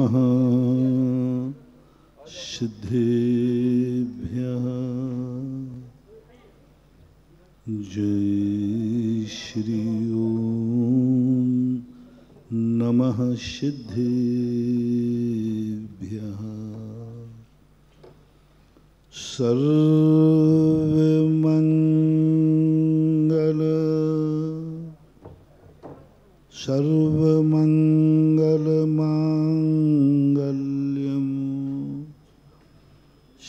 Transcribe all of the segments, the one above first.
नमः सिद्धेभ्यः। जय श्री ओम नमः सिद्धेभ्यः। सर्वमंगलमांगल्यं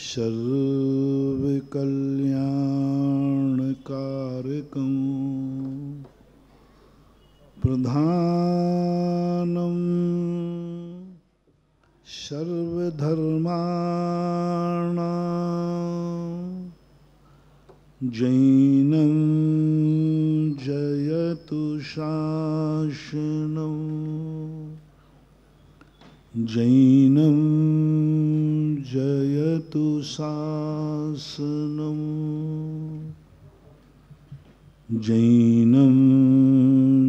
सर्वकल्याणकारकं प्रधानं सर्वधर्माणां जैनं जयतु शासनं जैनं जयतु शासनं जैनं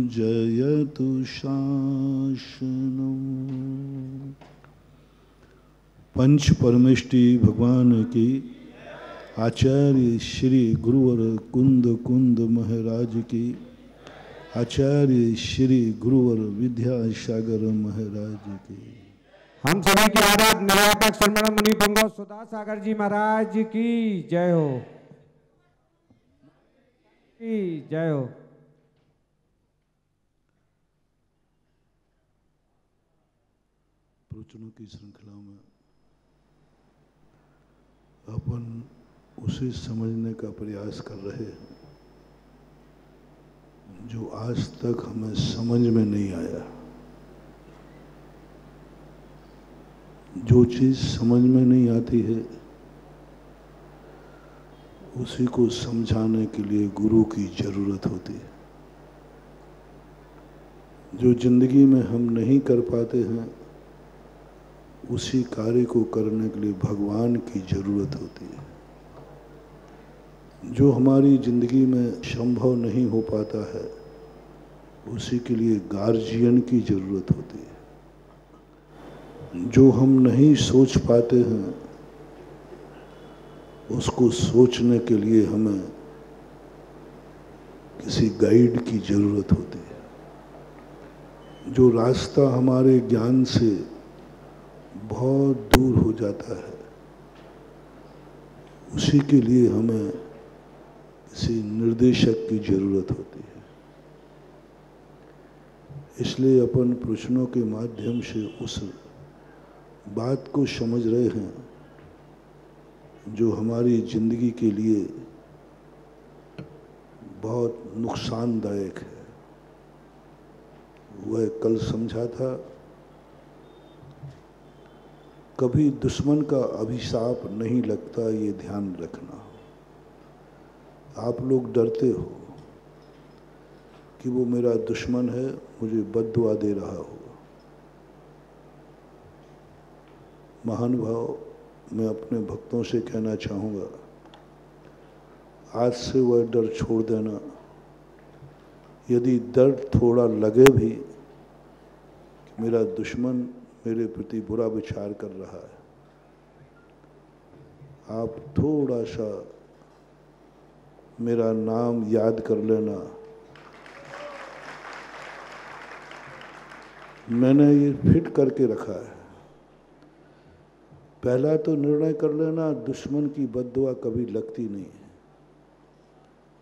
जयतु शासनं। पंच परमेष्टि भगवान की, आचार्य श्री गुरुवर कुंद कुंद महाराज की, आचार्य श्री गुरुवर विद्यासागर महाराज की, हम सभी के आराध्य निराटक शर्मण मुनि पुंगव सुधा सागर जी महाराज की जय हो, की जय हो। प्रवचनों की श्रृंखला में अपन उसे समझने का प्रयास कर रहे हैं जो आज तक हमें समझ में नहीं आया। जो चीज समझ में नहीं आती है उसी को समझाने के लिए गुरु की जरूरत होती है। जो जिंदगी में हम नहीं कर पाते हैं उसी कार्य को करने के लिए भगवान की जरूरत होती है। जो हमारी जिंदगी में संभव नहीं हो पाता है उसी के लिए गार्जियन की जरूरत होती है। जो हम नहीं सोच पाते हैं उसको सोचने के लिए हमें किसी गाइड की जरूरत होती है। जो रास्ता हमारे ज्ञान से बहुत दूर हो जाता है उसी के लिए हमें किसी निर्देशक की जरूरत होती है। इसलिए अपन प्रश्नों के माध्यम से उस बात को समझ रहे हैं जो हमारी जिंदगी के लिए बहुत नुकसानदायक है। वह कल समझा था, कभी दुश्मन का अभिशाप नहीं लगता, ये ध्यान रखना। आप लोग डरते हो कि वो मेरा दुश्मन है, मुझे बद्दुआ दे रहा होगा। महानुभाव, मैं अपने भक्तों से कहना चाहूँगा, आज से वह डर छोड़ देना। यदि दर्द थोड़ा लगे भी कि मेरा दुश्मन मेरे प्रति बुरा विचार कर रहा है, आप थोड़ा सा मेरा नाम याद कर लेना। मैंने ये फिट करके रखा है। पहला तो निर्णय कर लेना, दुश्मन की बद्दुआ कभी लगती नहीं है।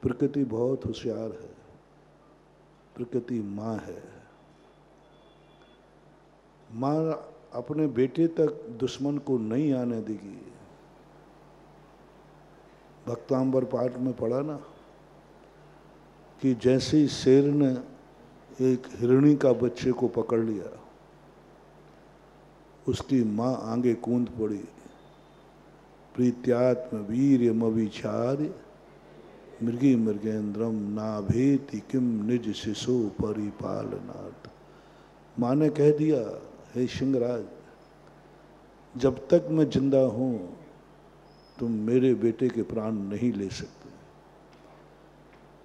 प्रकृति बहुत होशियार है, प्रकृति माँ है। माँ अपने बेटे तक दुश्मन को नहीं आने देगी। भक्तांबर पाठ में पढ़ा ना कि जैसे ही शेर ने एक हिरणी का बच्चे को पकड़ लिया, उसकी माँ आगे कूद पड़ी। प्रीत्यात्म वीर्यमविचार्य मृगी मृगेन्द्रम नाभेति किम निज शिशु परिपालनार्थ। माँ ने कह दिया, हे सिंहराज, जब तक मैं जिंदा हूँ तुम मेरे बेटे के प्राण नहीं ले सकते।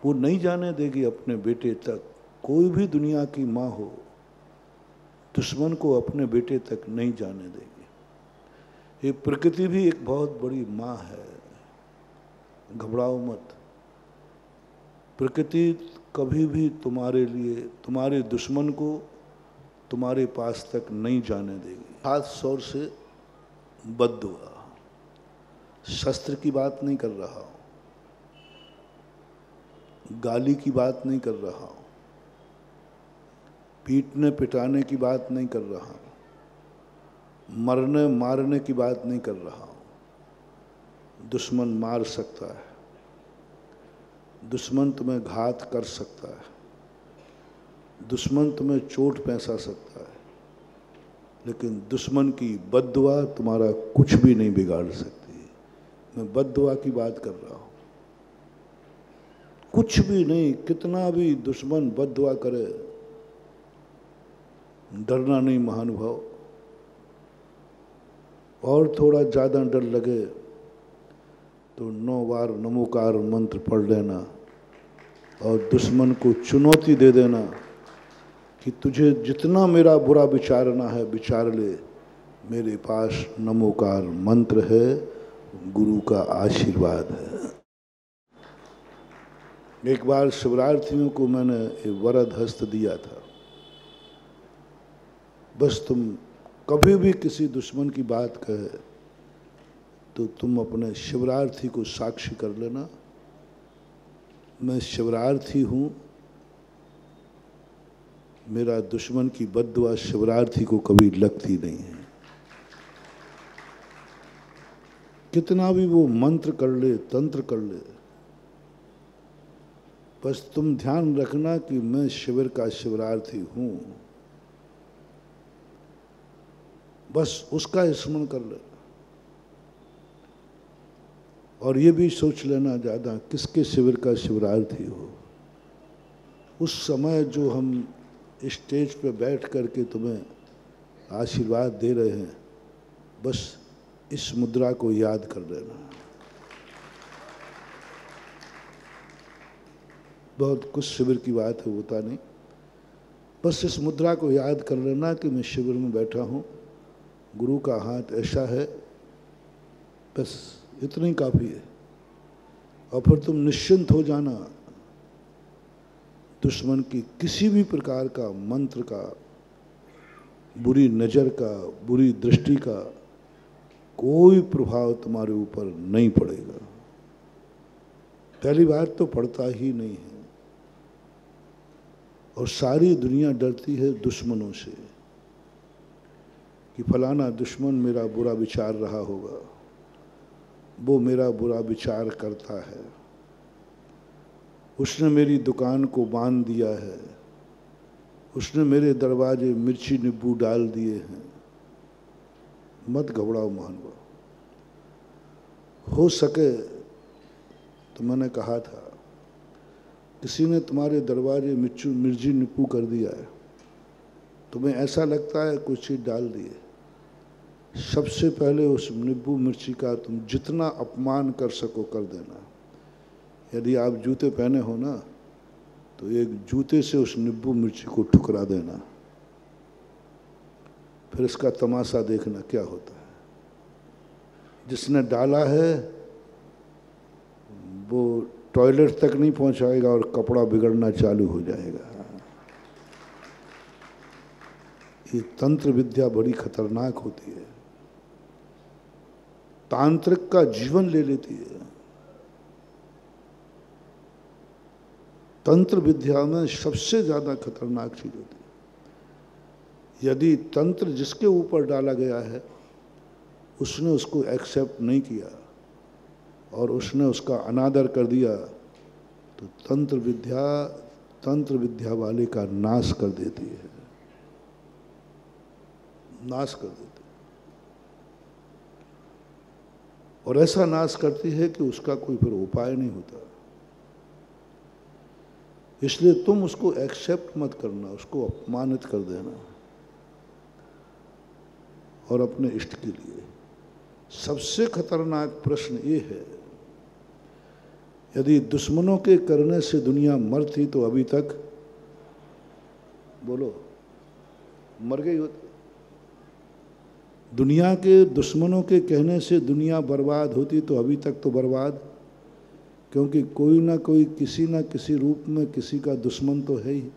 वो नहीं जाने देगी अपने बेटे तक। कोई भी दुनिया की माँ हो, दुश्मन को अपने बेटे तक नहीं जाने देगी। ये प्रकृति भी एक बहुत बड़ी माँ है, घबराओ मत। प्रकृति कभी भी तुम्हारे लिए, तुम्हारे दुश्मन को तुम्हारे पास तक नहीं जाने देगी। हाथ शौर से बद्दुआ, शस्त्र की बात नहीं कर रहा हूं, गाली की बात नहीं कर रहा हूं, पीटने पिटाने की बात नहीं कर रहा हूं, मरने मारने की बात नहीं कर रहा हूं। दुश्मन मार सकता है, दुश्मन तुम्हें घात कर सकता है, दुश्मन तुम्हें चोट पहुंचा सकता है, लेकिन दुश्मन की बद्दुआ तुम्हारा कुछ भी नहीं बिगाड़ सकती। मैं बद्दुआ की बात कर रहा हूं, कुछ भी नहीं। कितना भी दुश्मन बद्दुआ करे, डरना नहीं महानुभाव। और थोड़ा ज़्यादा डर लगे तो 9 बार नमोकार मंत्र पढ़ लेना और दुश्मन को चुनौती दे देना कि तुझे जितना मेरा बुरा विचारना है विचार ले, मेरे पास नमोकार मंत्र है, गुरु का आशीर्वाद है। एक बार शिवरार्थियों को मैंने एक वरद हस्त दिया था, बस तुम कभी भी किसी दुश्मन की बात कहे तो तुम अपने शिवरार्थी को साक्षी कर लेना, मैं शिवरार्थी हूं, मेरा दुश्मन की बद्दुआ शिवरार्थी को कभी लगती नहीं है। कितना भी वो मंत्र कर ले, तंत्र कर ले, बस तुम ध्यान रखना कि मैं शिविर का शिवरार्थी हूं, बस उसका स्मरण कर ले। और ये भी सोच लेना ज़्यादा किसके शिविर का शिवरार्थी हो। उस समय जो हम स्टेज पे बैठ करके तुम्हें आशीर्वाद दे रहे हैं, बस इस मुद्रा को याद कर लेना। बहुत कुछ शिविर की बात है, होता नहीं, बस इस मुद्रा को याद कर लेना कि मैं शिविर में बैठा हूँ, गुरु का हाथ ऐसा है, बस इतना ही काफ़ी है। और फिर तुम निश्चिंत हो जाना, दुश्मन की किसी भी प्रकार का मंत्र का, बुरी नज़र का, बुरी दृष्टि का कोई प्रभाव तुम्हारे ऊपर नहीं पड़ेगा। पहली बात तो पड़ता ही नहीं है। और सारी दुनिया डरती है दुश्मनों से कि फलाना दुश्मन मेरा बुरा विचार रहा होगा, वो मेरा बुरा विचार करता है, उसने मेरी दुकान को बांध दिया है, उसने मेरे दरवाजे मिर्ची नींबू डाल दिए हैं। मत घबराओ महानुभाव। हो सके तो मैंने कहा था, किसी ने तुम्हारे दरवाजे मिर्ची नींबू कर दिया है, तुम्हें ऐसा लगता है कुछ चीज़ डाल दिए, सबसे पहले उस नींबू मिर्ची का तुम जितना अपमान कर सको कर देना। यदि आप जूते पहने हो ना, तो एक जूते से उस नींबू मिर्ची को ठुकरा देना, फिर इसका तमाशा देखना क्या होता है। जिसने डाला है वो टॉयलेट तक नहीं पहुंचाएगा और कपड़ा बिगड़ना चालू हो जाएगा। ये तंत्र विद्या बड़ी खतरनाक होती है, तांत्रिक का जीवन ले लेती है। तंत्र विद्या में सबसे ज्यादा खतरनाक चीज होती है, यदि तंत्र जिसके ऊपर डाला गया है उसने उसको एक्सेप्ट नहीं किया और उसने उसका अनादर कर दिया, तो तंत्र विद्या वाले का नाश कर देती है, नाश कर देती है। और ऐसा नाश करती है कि उसका कोई फिर उपाय नहीं होता। इसलिए तुम उसको एक्सेप्ट मत करना, उसको अपमानित कर देना। और अपने इष्ट के लिए सबसे खतरनाक प्रश्न ये है, यदि दुश्मनों के करने से दुनिया मरती तो अभी तक, बोलो, मर गई होती। दुनिया के दुश्मनों के कहने से दुनिया बर्बाद होती तो अभी तक तो बर्बाद, क्योंकि कोई ना कोई किसी ना किसी रूप में किसी का दुश्मन तो है ही।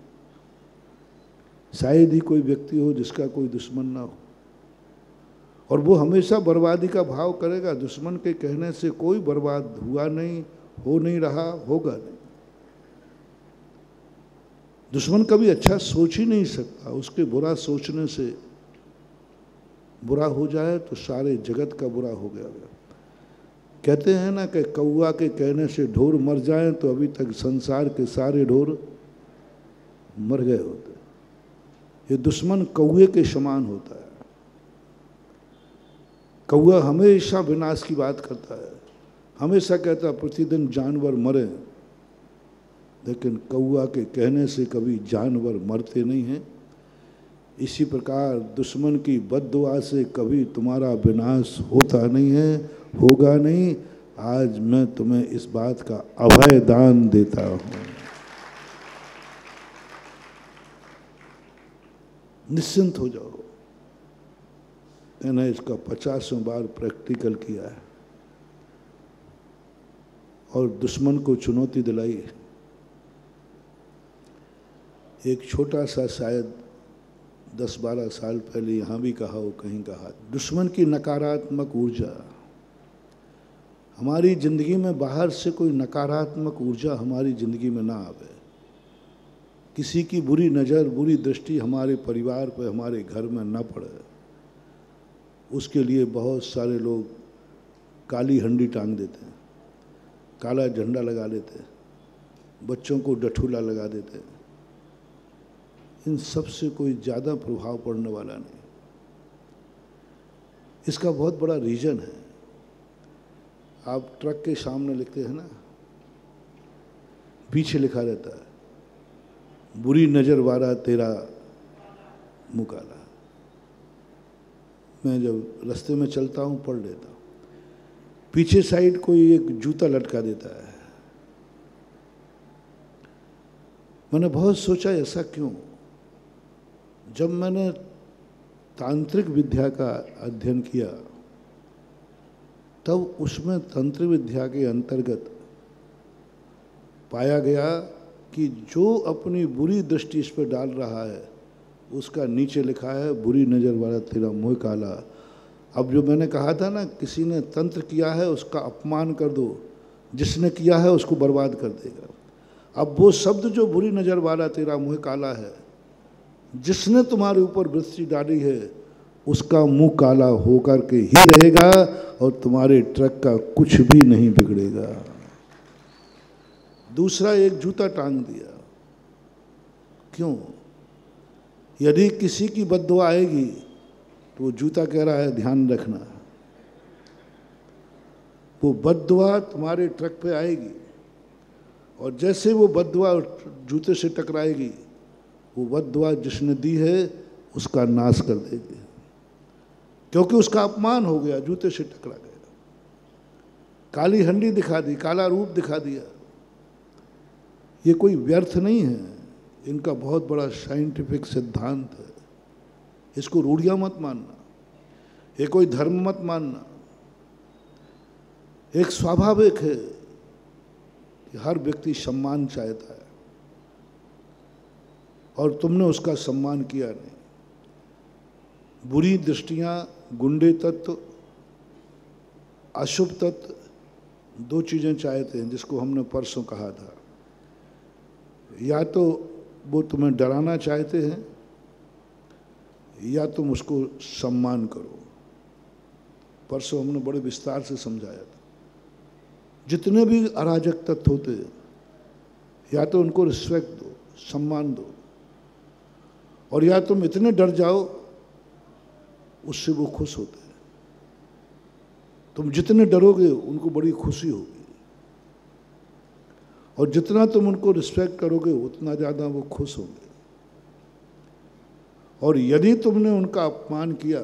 शायद ही कोई व्यक्ति हो जिसका कोई दुश्मन ना हो, और वो हमेशा बर्बादी का भाव करेगा। दुश्मन के कहने से कोई बर्बाद हुआ नहीं, हो नहीं रहा, होगा नहीं। दुश्मन कभी अच्छा सोच ही नहीं सकता, उसके बुरा सोचने से बुरा हो जाए तो सारे जगत का बुरा हो गया। कहते हैं ना कि कौआ के कहने से ढोर मर जाए तो अभी तक संसार के सारे ढोर मर गए होते। ये दुश्मन कौए के समान होता है। कौआ हमेशा विनाश की बात करता है, हमेशा कहता है प्रतिदिन जानवर मरे, लेकिन कौआ के कहने से कभी जानवर मरते नहीं हैं। इसी प्रकार दुश्मन की बद्दुआ से कभी तुम्हारा विनाश होता नहीं है, होगा नहीं। आज मैं तुम्हें इस बात का अभय दान देता हूं। निश्चिंत हो जाओ। मैंने इसका 50वें बार प्रैक्टिकल किया है और दुश्मन को चुनौती दिलाई है। एक छोटा सा शायद 10-12 साल पहले यहाँ भी कहा हो, कहीं कहा, दुश्मन की नकारात्मक ऊर्जा। हमारी ज़िंदगी में बाहर से कोई नकारात्मक ऊर्जा हमारी ज़िंदगी में ना आवे। किसी की बुरी नज़र, बुरी दृष्टि हमारे परिवार पर, हमारे घर में ना पड़े, उसके लिए बहुत सारे लोग काली हंडी टांग देते हैं, काला झंडा लगा लेते हैं, बच्चों को डठूला लगा देते हैं। इन सब से कोई ज़्यादा प्रभाव पड़ने वाला नहीं। इसका बहुत बड़ा रीज़न है। आप ट्रक के सामने लिखते हैं ना, पीछे लिखा रहता है बुरी नज़र वाला तेरा मुँह काला। मैं जब रास्ते में चलता हूँ पढ़ लेता हूँ। पीछे साइड कोई एक जूता लटका देता है। मैंने बहुत सोचा ऐसा क्यों। जब मैंने तांत्रिक विद्या का अध्ययन किया तब उसमें तंत्र विद्या के अंतर्गत पाया गया कि जो अपनी बुरी दृष्टि इस पर डाल रहा है उसका नीचे लिखा है बुरी नज़र वाला तेरा मुँह काला। अब जो मैंने कहा था ना, किसी ने तंत्र किया है उसका अपमान कर दो, जिसने किया है उसको बर्बाद कर देगा। अब वो शब्द जो बुरी नज़र वाला तेरा मुँह काला है, जिसने तुम्हारे ऊपर दृष्टि डाली है उसका मुंह काला होकर के ही रहेगा और तुम्हारे ट्रक का कुछ भी नहीं बिगड़ेगा। दूसरा एक जूता टांग दिया। क्यों? यदि किसी की बद्दुआ आएगी तो वो जूता कह रहा है ध्यान रखना, वो बद्दुआ तुम्हारे ट्रक पे आएगी और जैसे वो बद्दुआ जूते से टकराएगी, वो बद्दुआ जिसने दी है उसका नाश कर देगी, क्योंकि उसका अपमान हो गया, जूते से टकरा गया। काली हंडी दिखा दी, काला रूप दिखा दिया। ये कोई व्यर्थ नहीं है, इनका बहुत बड़ा साइंटिफिक सिद्धांत है। इसको रूढ़ियां मत मानना, ये कोई धर्म मत मानना। एक स्वाभाविक है कि हर व्यक्ति सम्मान चाहता है और तुमने उसका सम्मान किया नहीं। बुरी दृष्टियां, गुंडे तत्व, अशुभ तत्व, दो चीज़ें चाहते हैं जिसको हमने परसों कहा था। या तो वो तुम्हें डराना चाहते हैं या तुम उसको सम्मान करो। परसों हमने बड़े विस्तार से समझाया था। जितने भी अराजक तत्व होते हैं या तो उनको रिस्पेक्ट दो, सम्मान दो, और या तुम इतने डर जाओ उससे वो खुश होते हैं। तुम जितने डरोगे उनको बड़ी खुशी होगी, और जितना तुम उनको रिस्पेक्ट करोगे उतना ज़्यादा वो खुश होंगे। और यदि तुमने उनका अपमान किया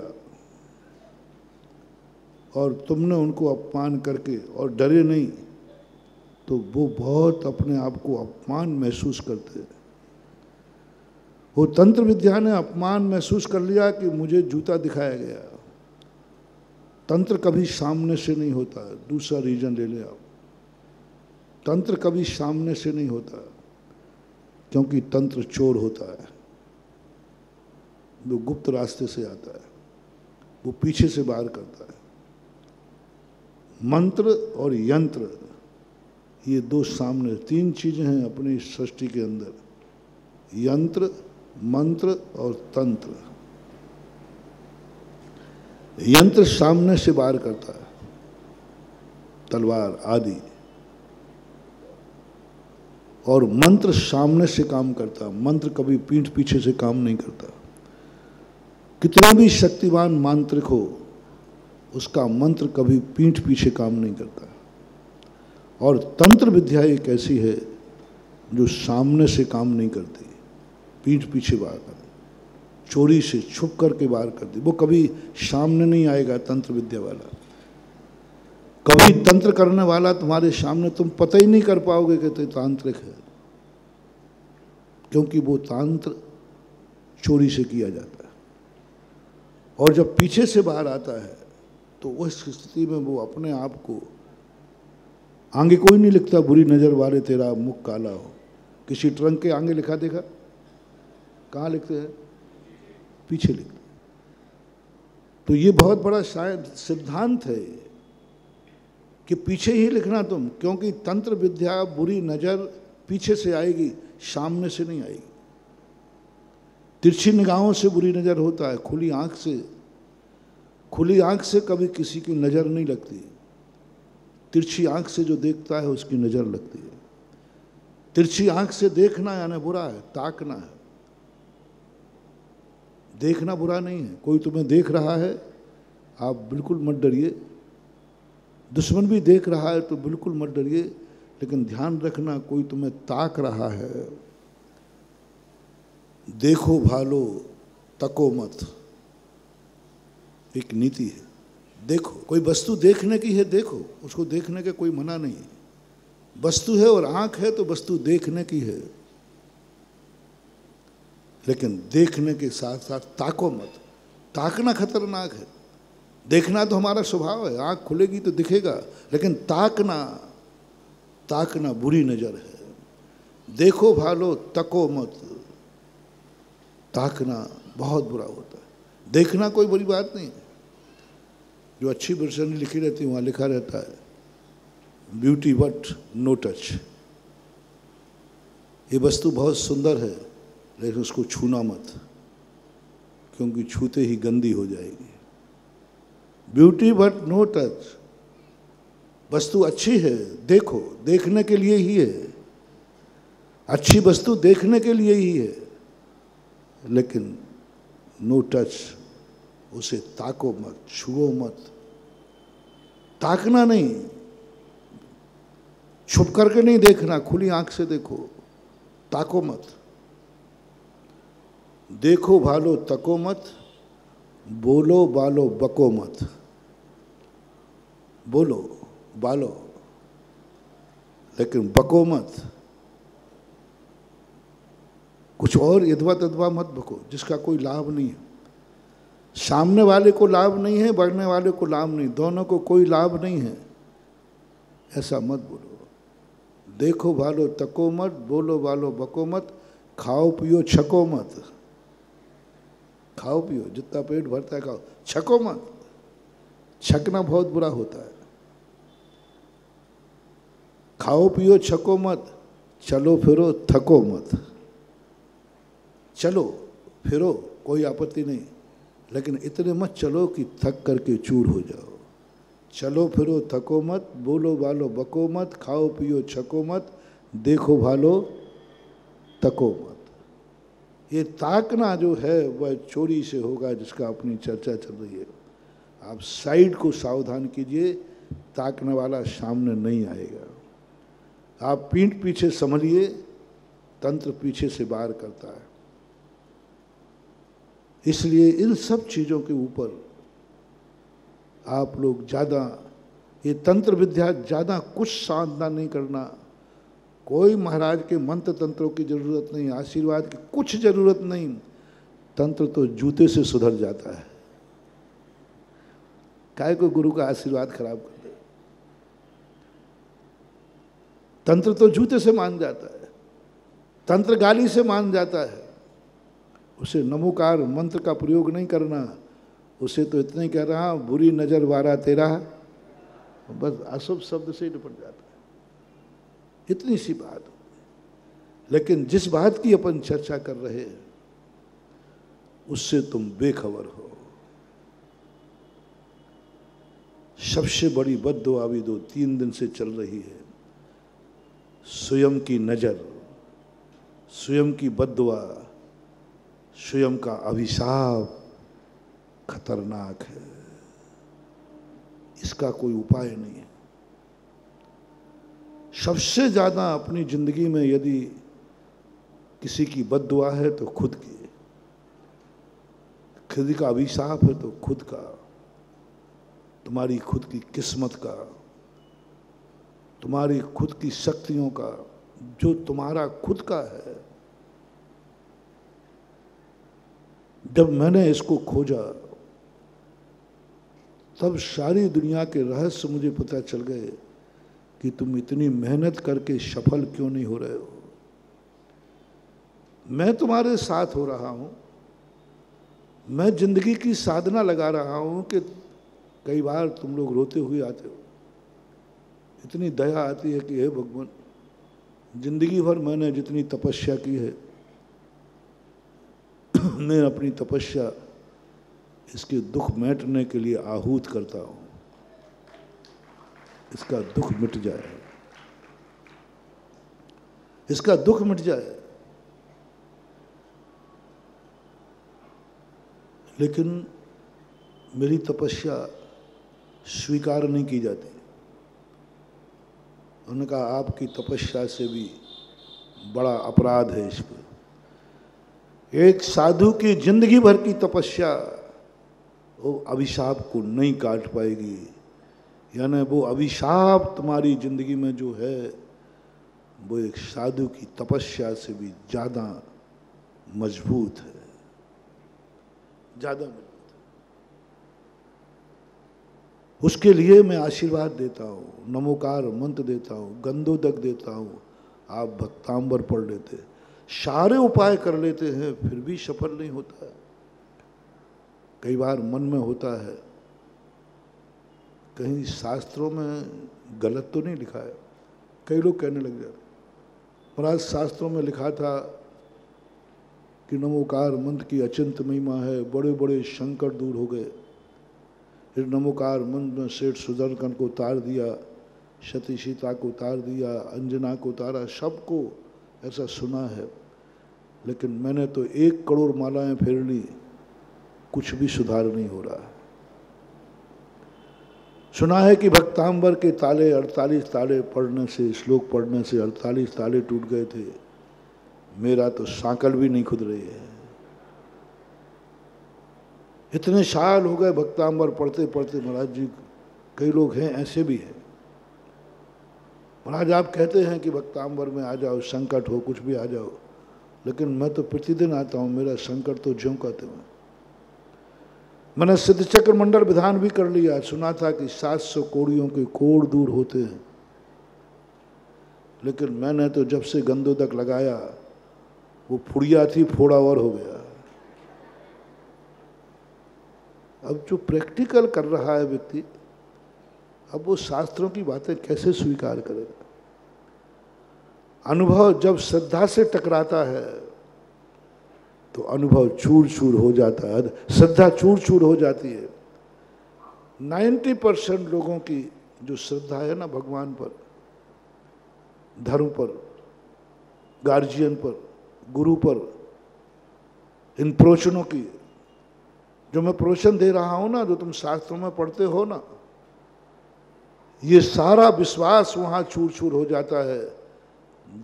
और तुमने उनको अपमान करके और डरे नहीं, तो वो बहुत अपने आप को अपमान महसूस करते हैं। वो तंत्र विद्या ने अपमान महसूस कर लिया कि मुझे जूता दिखाया गया। तंत्र कभी सामने से नहीं होता। दूसरा रीजन ले लें आप, तंत्र कभी सामने से नहीं होता, क्योंकि तंत्र चोर होता है, वो गुप्त रास्ते से आता है, वो पीछे से बाहर करता है। मंत्र और यंत्र, ये दो सामने, तीन चीजें हैं अपनी सृष्टि के अंदर, यंत्र, मंत्र और तंत्र। यंत्र सामने से बाहर करता है, तलवार आदि, और मंत्र सामने से काम करता है। मंत्र कभी पीठ पीछे से काम नहीं करता। कितना भी शक्तिवान मांत्रिक हो, उसका मंत्र कभी पीठ पीछे काम नहीं करता। और तंत्र विद्या एक ऐसी है जो सामने से काम नहीं करती, पीठ पीछे बाहर करती, चोरी से छुप करके बाहर करती। वो कभी सामने नहीं आएगा तंत्र विद्या वाला। कभी तंत्र करने वाला तुम्हारे सामने तुम पता ही नहीं कर पाओगे कि तो तांत्रिक है, क्योंकि वो तंत्र चोरी से किया जाता है। और जब पीछे से बाहर आता है तो उस स्थिति में वो अपने आप को, आगे कोई नहीं लिखता बुरी नजर वाले तेरा मुख काला हो। किसी ट्रंक के आगे लिखा देखा? कहाँ लिखते हैं? पीछे लिखते। तो ये बहुत बड़ा शायद सिद्धांत है कि पीछे ही लिखना तुम, क्योंकि तंत्र विद्या बुरी नजर पीछे से आएगी, सामने से नहीं आएगी। तिरछी निगाहों से बुरी नजर होता है, खुली आंख से। खुली आंख से कभी किसी की नजर नहीं लगती। तिरछी आंख से जो देखता है उसकी नजर लगती है। तिरछी आंख से देखना यानी बुरा है, ताकना है। देखना बुरा नहीं है। कोई तुम्हें देख रहा है, आप बिल्कुल मत डरिए। दुश्मन भी देख रहा है तो बिल्कुल मत डरिए, लेकिन ध्यान रखना कोई तुम्हें ताक रहा है। देखो भालो, तको मत, एक नीति है। देखो, कोई वस्तु देखने की है, देखो, उसको देखने के कोई मना नहीं। वस्तु है और आंख है तो वस्तु देखने की है, लेकिन देखने के साथ साथ ताको मत। ताकना खतरनाक है। देखना तो हमारा स्वभाव है, आंख खुलेगी तो दिखेगा, लेकिन ताकना बुरी नजर है। देखो भालो, तको मत, ताकना बहुत बुरा होता है। देखना कोई बुरी बात नहीं है। जो अच्छी वर्षन लिखी रहती है वहाँ लिखा रहता है ब्यूटी बट नो टच। ये वस्तु बहुत सुंदर है, लेकिन उसको छूना मत, क्योंकि छूते ही गंदी हो जाएगी। Beauty but no touch. वस्तु अच्छी है, देखो, देखने के लिए ही है। अच्छी वस्तु देखने के लिए ही है, लेकिन नो टच, उसे ताको मत, छुओ मत। ताकना नहीं, छुप करके नहीं देखना, खुली आंख से देखो, ताको मत। देखो भालो, तको मत, बोलो बालो, बको मत। बोलो बालो, लेकिन बको मत। कुछ और यदवा तदवा मत बको जिसका कोई लाभ नहीं है। सामने वाले को लाभ नहीं है, बढ़ने वाले को लाभ नहीं, दोनों को कोई लाभ नहीं है, ऐसा मत बोलो। देखो भालो, तको मत, बोलो बालो, बको मत, खाओ पियो, छको मत। खाओ पियो, जितना पेट भरता है खाओ, छको मत। छकना बहुत बुरा होता है। खाओ पियो, छको मत, चलो फिरो, थको मत। चलो फिरो, कोई आपत्ति नहीं, लेकिन इतने मत चलो कि थक करके चूर हो जाओ। चलो फिरो, थको मत, बोलो बालो, बको मत, खाओ पियो, छको मत, देखो भालो, तको मत। ये ताकना जो है वह चोरी से होगा, जिसका अपनी चर्चा चल रही है। आप साइड को सावधान कीजिए, ताकने वाला सामने नहीं आएगा। आप पीठ पीछे संभलिए, तंत्र पीछे से बाहर करता है। इसलिए इन सब चीज़ों के ऊपर आप लोग ज़्यादा, ये तंत्र विद्या ज़्यादा कुछ साधना नहीं करना, कोई महाराज के मंत्र तंत्रों की जरूरत नहीं, आशीर्वाद की कुछ जरूरत नहीं। तंत्र तो जूते से सुधर जाता है। काहे को गुरु का आशीर्वाद खराब कर दे। तंत्र तो जूते से मान जाता है, तंत्र गाली से मान जाता है। उसे नमोकार मंत्र का प्रयोग नहीं करना, उसे तो इतना ही कह रहा बुरी नजर वारा तेरा, बस अशुभ शब्द से ही निपट जाता है। इतनी सी बात। लेकिन जिस बात की अपन चर्चा कर रहे हैं उससे तुम बेखबर हो। सबसे बड़ी बद्दुआ भी 2-3 दिन से चल रही है। स्वयं की नजर, स्वयं की बद्दुआ, स्वयं का अभिशाप खतरनाक है। इसका कोई उपाय नहीं है। सबसे ज्यादा अपनी जिंदगी में यदि किसी की बद्दुआ है तो खुद की, खुद का अभिशाप है तो खुद का, तुम्हारी खुद की किस्मत का, तुम्हारी खुद की शक्तियों का, जो तुम्हारा खुद का है। जब मैंने इसको खोजा तब सारी दुनिया के रहस्य मुझे पता चल गए कि तुम इतनी मेहनत करके सफल क्यों नहीं हो रहे हो। मैं तुम्हारे साथ हो रहा हूं, मैं जिंदगी की साधना लगा रहा हूं कि कई बार तुम लोग रोते हुए आते हो। इतनी दया आती है कि हे भगवान, जिंदगी भर मैंने जितनी तपस्या की है मैं अपनी तपस्या इसके दुख मिटने के लिए आहूत करता हूं। इसका दुख मिट जाए, इसका दुख मिट जाए। लेकिन मेरी तपस्या स्वीकार नहीं की जाती। उन्होंने कहा आपकी तपस्या से भी बड़ा अपराध है इस पर। एक साधु की जिंदगी भर की तपस्या वो अभिशाप को नहीं काट पाएगी। यानी वो अभिशाप तुम्हारी जिंदगी में जो है वो एक साधु की तपस्या से भी ज्यादा मजबूत है, ज्यादा मजबूत। उसके लिए मैं आशीर्वाद देता हूँ, नमोकार मंत्र देता हूँ, गंधोदक देता हूँ। आप भक्तांबर पढ़ लेते, सारे उपाय कर लेते हैं, फिर भी सफल नहीं होता है। कई बार मन में होता है कहीं शास्त्रों में गलत तो नहीं लिखा है। कई लोग कहने लग जाते महाराज शास्त्रों में लिखा था कि नमोकार मंत्र की अचिंत महिमा है, बड़े बड़े संकट दूर हो गए। फिर नमोकार मंत्र में सेठ सुदर्शन को उतार दिया, सती सीता को उतार दिया, अंजना को उतारा, सबको ऐसा सुना है। लेकिन मैंने तो 1 करोड़ मालाएं फेर ली, कुछ भी सुधार नहीं हो रहा है। सुना है कि भक्तांबर के ताले 48 ताले पढ़ने से, श्लोक पढ़ने से 48 ताले टूट गए थे। मेरा तो सांकल भी नहीं खुद रही है। इतने साल हो गए भक्तांबर पढ़ते पढ़ते महाराज जी। कई लोग हैं ऐसे भी हैं, महाराज आप कहते हैं कि भक्तांबर में आ जाओ, संकट हो कुछ भी आ जाओ, लेकिन मैं तो प्रतिदिन आता हूँ, मेरा संकट तो ज्यों कहते हैं। मैंने सिद्ध चक्र मंडल विधान भी कर लिया। सुना था कि 700 कोड़ियों के कोड़ दूर होते हैं, लेकिन मैंने तो जब से गंधोदक लगाया वो फुड़िया थी, फोड़ा और हो गया। अब जो प्रैक्टिकल कर रहा है व्यक्ति, अब वो शास्त्रों की बातें कैसे स्वीकार करेगा। अनुभव जब श्रद्धा से टकराता है तो अनुभव चूर चूर हो जाता है, श्रद्धा चूर चूर हो जाती है। 90% लोगों की जो श्रद्धा है ना भगवान पर, धर्म पर, गार्जियन पर, गुरु पर, इन प्रवचनों की जो मैं प्रवचन दे रहा हूं ना, जो तुम शास्त्रों में पढ़ते हो ना, ये सारा विश्वास वहां चूर चूर हो जाता है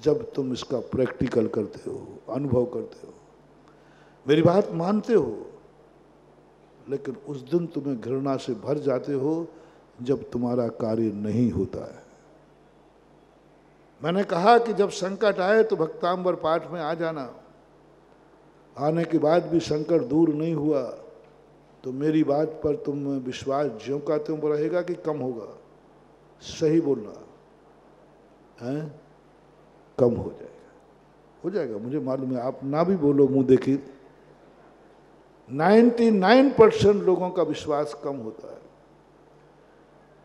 जब तुम इसका प्रैक्टिकल करते हो, अनुभव करते हो, मेरी बात मानते हो। लेकिन उस दिन तुम्हें घृणा से भर जाते हो जब तुम्हारा कार्य नहीं होता है। मैंने कहा कि जब संकट आए तो भक्तांबर पाठ में आ जाना। आने के बाद भी संकट दूर नहीं हुआ तो मेरी बात पर तुम विश्वास ज्यों का त्यों रहेगा कि कम होगा? सही बोलना है, कम हो जाएगा, हो जाएगा, मुझे मालूम है। आप ना भी बोलो मुंह देखी, 99% लोगों का विश्वास कम होता है।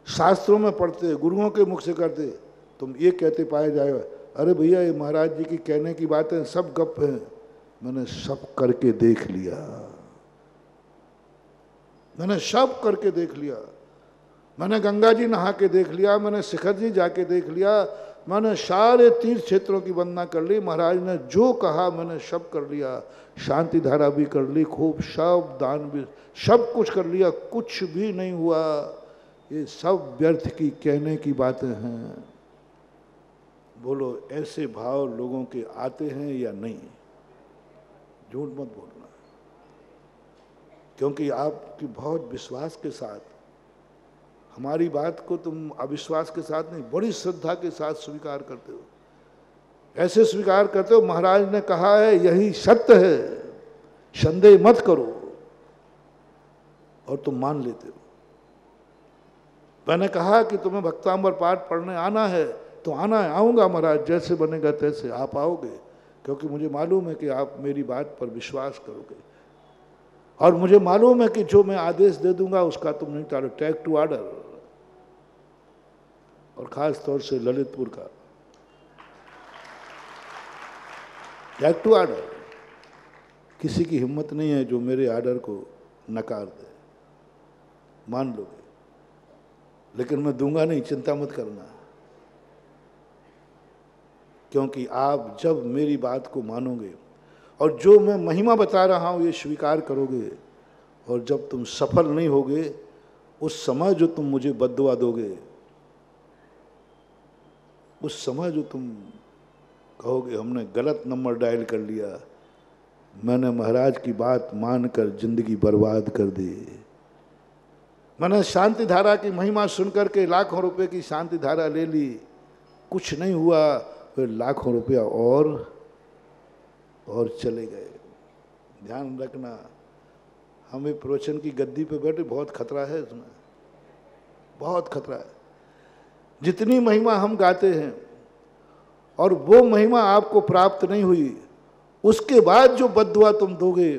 शास्त्रों में पढ़ते, गुरुओं के मुख से करते, तुम ये कहते पाए जाएगा, अरे भैया ये महाराज जी की कहने की बातें सब गप हैं, मैंने सब करके देख लिया, मैंने सब करके देख लिया, मैंने गंगा जी नहा के देख लिया, मैंने शिखर जी जाके देख लिया, मैंने सारे तीर्थ क्षेत्रों की वंदना कर ली, महाराज ने जो कहा मैंने सब कर लिया, शांति धारा भी कर ली, खूब सब दान भी, सब कुछ कर लिया, कुछ भी नहीं हुआ। ये सब व्यर्थ की कहने की बातें हैं। बोलो ऐसे भाव लोगों के आते हैं या नहीं? झूठ मत बोलना, क्योंकि आपकी बहुत विश्वास के साथ हमारी बात को तुम अविश्वास के साथ नहीं, बड़ी श्रद्धा के साथ स्वीकार करते हो। ऐसे स्वीकार करते हो महाराज ने कहा है यही सत्य है, संदेह मत करो, और तुम मान लेते हो। मैंने कहा कि तुम्हें भक्तांबर पाठ पढ़ने आना है तो आना है, आऊँगा महाराज, जैसे बनेगा तैसे आप आओगे, क्योंकि मुझे मालूम है कि आप मेरी बात पर विश्वास करोगे, और मुझे मालूम है कि जो मैं आदेश दे दूंगा उसका तुम नहीं टालो। टेक टू ऑर्डर, और खास तौर से ललितपुर का टेक टू ऑर्डर। किसी की हिम्मत नहीं है जो मेरे ऑर्डर को नकार दे, मान लोगे, लेकिन मैं दूंगा नहीं, चिंता मत करना, क्योंकि आप जब मेरी बात को मानोगे और जो मैं महिमा बता रहा हूं ये स्वीकार करोगे, और जब तुम सफल नहीं होगे उस समय जो तुम मुझे बद्दुआ दोगे, उस समय जो तुम कहोगे हमने गलत नंबर डायल कर लिया, मैंने महाराज की बात मानकर जिंदगी बर्बाद कर दी, मैंने शांति धारा की महिमा सुनकर के लाखों रुपए की शांति धारा ले ली, कुछ नहीं हुआ, फिर लाखों रुपया और चले गए। ध्यान रखना, हमें प्रवचन की गद्दी पे बैठे, बहुत खतरा है इसमें, बहुत खतरा है। जितनी महिमा हम गाते हैं और वो महिमा आपको प्राप्त नहीं हुई, उसके बाद जो बद्दुआ तुम दोगे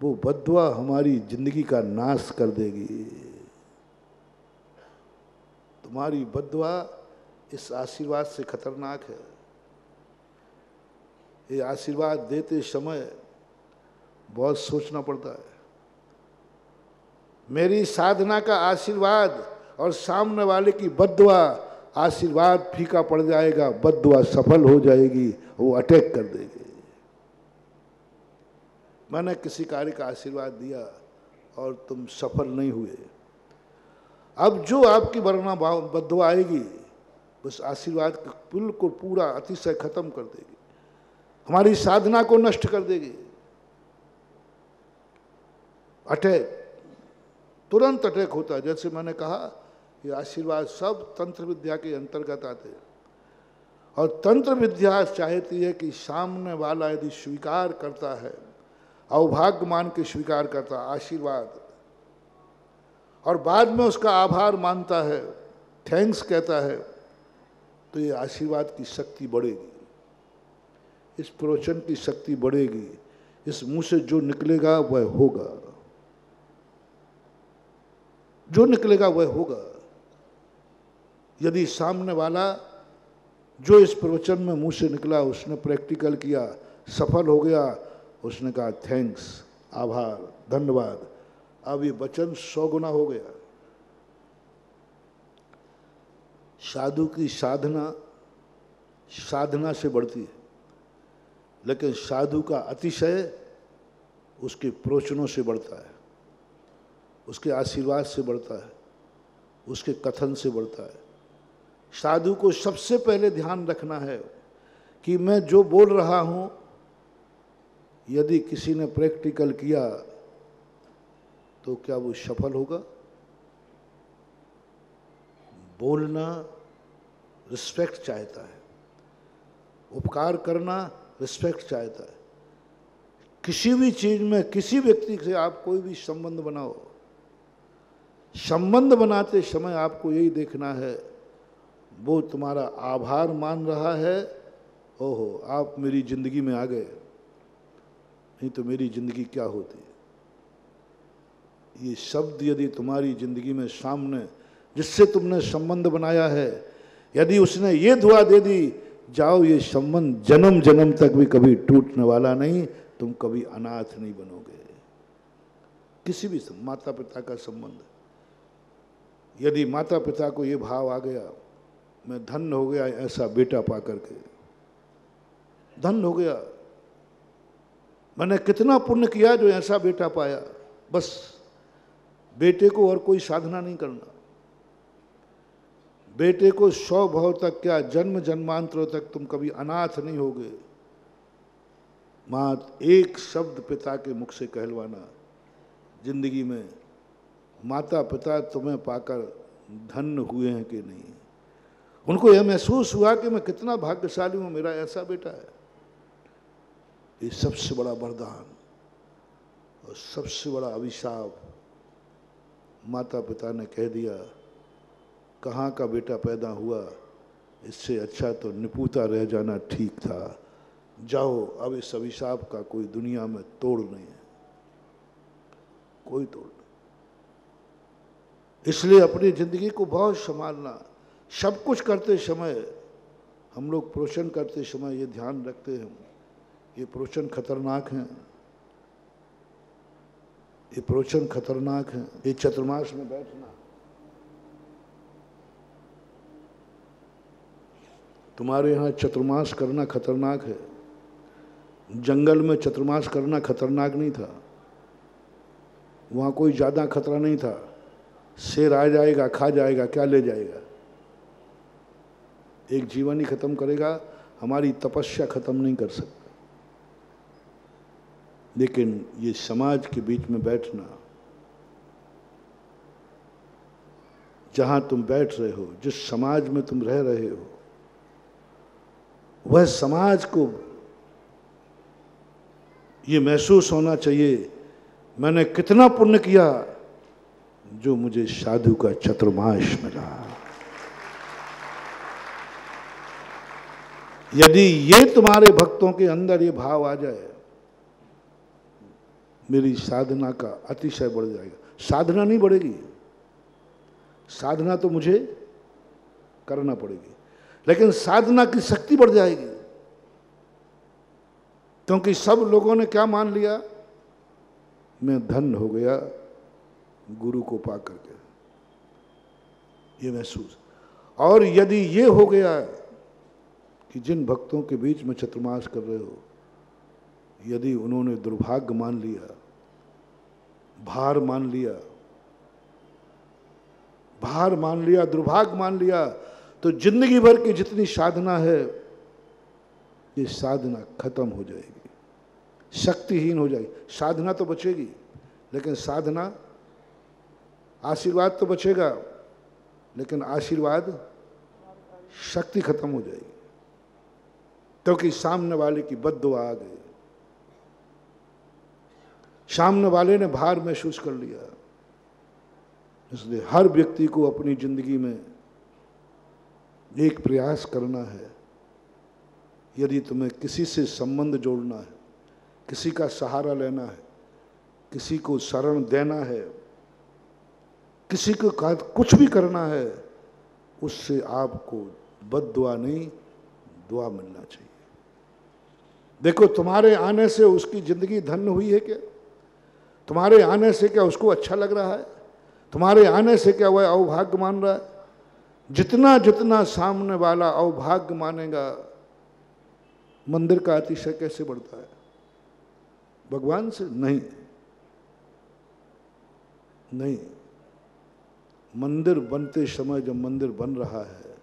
वो बद्दुआ हमारी जिंदगी का नाश कर देगी। तुम्हारी बद्दुआ इस आशीर्वाद से खतरनाक है। ये आशीर्वाद देते समय बहुत सोचना पड़ता है। मेरी साधना का आशीर्वाद और सामने वाले की बद्दुआ, आशीर्वाद फीका पड़ जाएगा, बद्दुआ सफल हो जाएगी, वो अटैक कर देगी। मैंने किसी कार्य का आशीर्वाद दिया और तुम सफल नहीं हुए, अब जो आपकी वरना बद्दुआ आएगी उस आशीर्वाद को बिल्कुल पूरा अतिशय खत्म कर देगी, हमारी साधना को नष्ट कर देगी। अटैक, तुरंत अटैक होता है। जैसे मैंने कहा ये आशीर्वाद सब तंत्र विद्या के अंतर्गत आते हैं, और तंत्र विद्या चाहती है कि सामने वाला यदि स्वीकार करता है, अवभाग्य मान के स्वीकार करता आशीर्वाद, और बाद में उसका आभार मानता है, थैंक्स कहता है, तो ये आशीर्वाद की शक्ति बढ़ेगी, इस प्रवचन की शक्ति बढ़ेगी, इस मुंह से जो निकलेगा वह होगा, जो निकलेगा वह होगा। यदि सामने वाला जो इस प्रवचन में मुंह से निकला उसने प्रैक्टिकल किया, सफल हो गया, उसने कहा थैंक्स, आभार, धन्यवाद, अब ये वचन 100 गुना हो गया। साधु की साधना साधना से बढ़ती है, लेकिन साधु का अतिशय उसके प्रवचनों से बढ़ता है, उसके आशीर्वाद से बढ़ता है, उसके कथन से बढ़ता है। साधु को सबसे पहले ध्यान रखना है कि मैं जो बोल रहा हूं, यदि किसी ने प्रैक्टिकल किया तो क्या वो सफल होगा? बोलना रिस्पेक्ट चाहता है, उपकार करना रिस्पेक्ट चाहता है। किसी भी चीज में किसी व्यक्ति से आप कोई भी संबंध बनाओ, संबंध बनाते समय आपको यही देखना है वो तुम्हारा आभार मान रहा है, ओहो आप मेरी जिंदगी में आ गए, नहीं तो मेरी जिंदगी क्या होती। ये शब्द यदि तुम्हारी जिंदगी में सामने जिससे तुमने संबंध बनाया है, यदि उसने ये दुआ दे दी, जाओ ये संबंध जन्म जन्म तक भी कभी टूटने वाला नहीं, तुम कभी अनाथ नहीं बनोगे। किसी भी माता पिता का संबंध, यदि माता पिता को ये भाव आ गया मैं धन्य हो गया ऐसा बेटा पा करके, धन्य हो गया, मैंने कितना पुण्य किया जो ऐसा बेटा पाया, बस बेटे को और कोई साधना नहीं करना, बेटे को 100 भव तक क्या जन्म जन्मांतरों तक तुम कभी अनाथ नहीं होगे। मात्र एक शब्द पिता के मुख से कहलवाना जिंदगी में, माता पिता तुम्हें पाकर धन्य हुए हैं कि नहीं। उनको यह महसूस हुआ कि मैं कितना भाग्यशाली हूं, मेरा ऐसा बेटा है। ये सबसे बड़ा वरदान और सबसे बड़ा अभिशाप माता पिता ने कह दिया, कहाँ का बेटा पैदा हुआ, इससे अच्छा तो निपुता रह जाना ठीक था, जाओ अब इस अभिशाप का कोई दुनिया में तोड़ नहीं है, कोई तोड़ नहीं। इसलिए अपनी जिंदगी को बहुत संभालना। सब कुछ करते समय हम लोग पोषण करते समय ये ध्यान रखते हैं, ये पोषण खतरनाक है, ये पोषण खतरनाक है। ये चतुर्मास में बैठना, तुम्हारे यहाँ चतुर्मास करना खतरनाक है। जंगल में चतुर्मास करना खतरनाक नहीं था, वहाँ कोई ज़्यादा खतरा नहीं था। शेर आ जाएगा, खा जाएगा, क्या ले जाएगा, एक जीवन ही खत्म करेगा, हमारी तपस्या खत्म नहीं कर सकता। लेकिन ये समाज के बीच में बैठना, जहाँ तुम बैठ रहे हो, जिस समाज में तुम रह रहे हो, वह समाज को ये महसूस होना चाहिए मैंने कितना पुण्य किया जो मुझे साधु का चतुर्मास मिला। यदि ये तुम्हारे भक्तों के अंदर ये भाव आ जाए, मेरी साधना का अतिशय बढ़ जाएगा। साधना नहीं बढ़ेगी, साधना तो मुझे करना पड़ेगी, लेकिन साधना की शक्ति बढ़ जाएगी। क्योंकि सब लोगों ने क्या मान लिया, मैं धन्य हो गया गुरु को पा करके, ये महसूस। और यदि ये हो गया कि जिन भक्तों के बीच में चतुर्मास कर रहे हो, यदि उन्होंने दुर्भाग्य मान लिया, भार मान लिया, भार मान लिया, दुर्भाग्य मान लिया, तो जिंदगी भर की जितनी साधना है ये साधना खत्म हो जाएगी, शक्तिहीन हो जाएगी। साधना तो बचेगी, लेकिन साधना, आशीर्वाद तो बचेगा, लेकिन आशीर्वाद, शक्ति खत्म हो जाएगी, क्योंकि सामने वाले की बद्दुआ आ गई, सामने वाले ने भार महसूस कर लिया। इसलिए हर व्यक्ति को अपनी जिंदगी में एक प्रयास करना है, यदि तुम्हें किसी से संबंध जोड़ना है, किसी का सहारा लेना है, किसी को शरण देना है, किसी को कुछ भी करना है, उससे आपको बद्दुआ नहीं दुआ मिलना चाहिए। देखो तुम्हारे आने से उसकी जिंदगी धन्य हुई है क्या? तुम्हारे आने से क्या उसको अच्छा लग रहा है? तुम्हारे आने से क्या वह अवभाग्य मान रहा है? जितना जितना सामने वाला अवभाग्य मानेगा, मंदिर का अतिशय कैसे बढ़ता है? भगवान से नहीं, नहीं। मंदिर बनते समय जब मंदिर बन रहा है,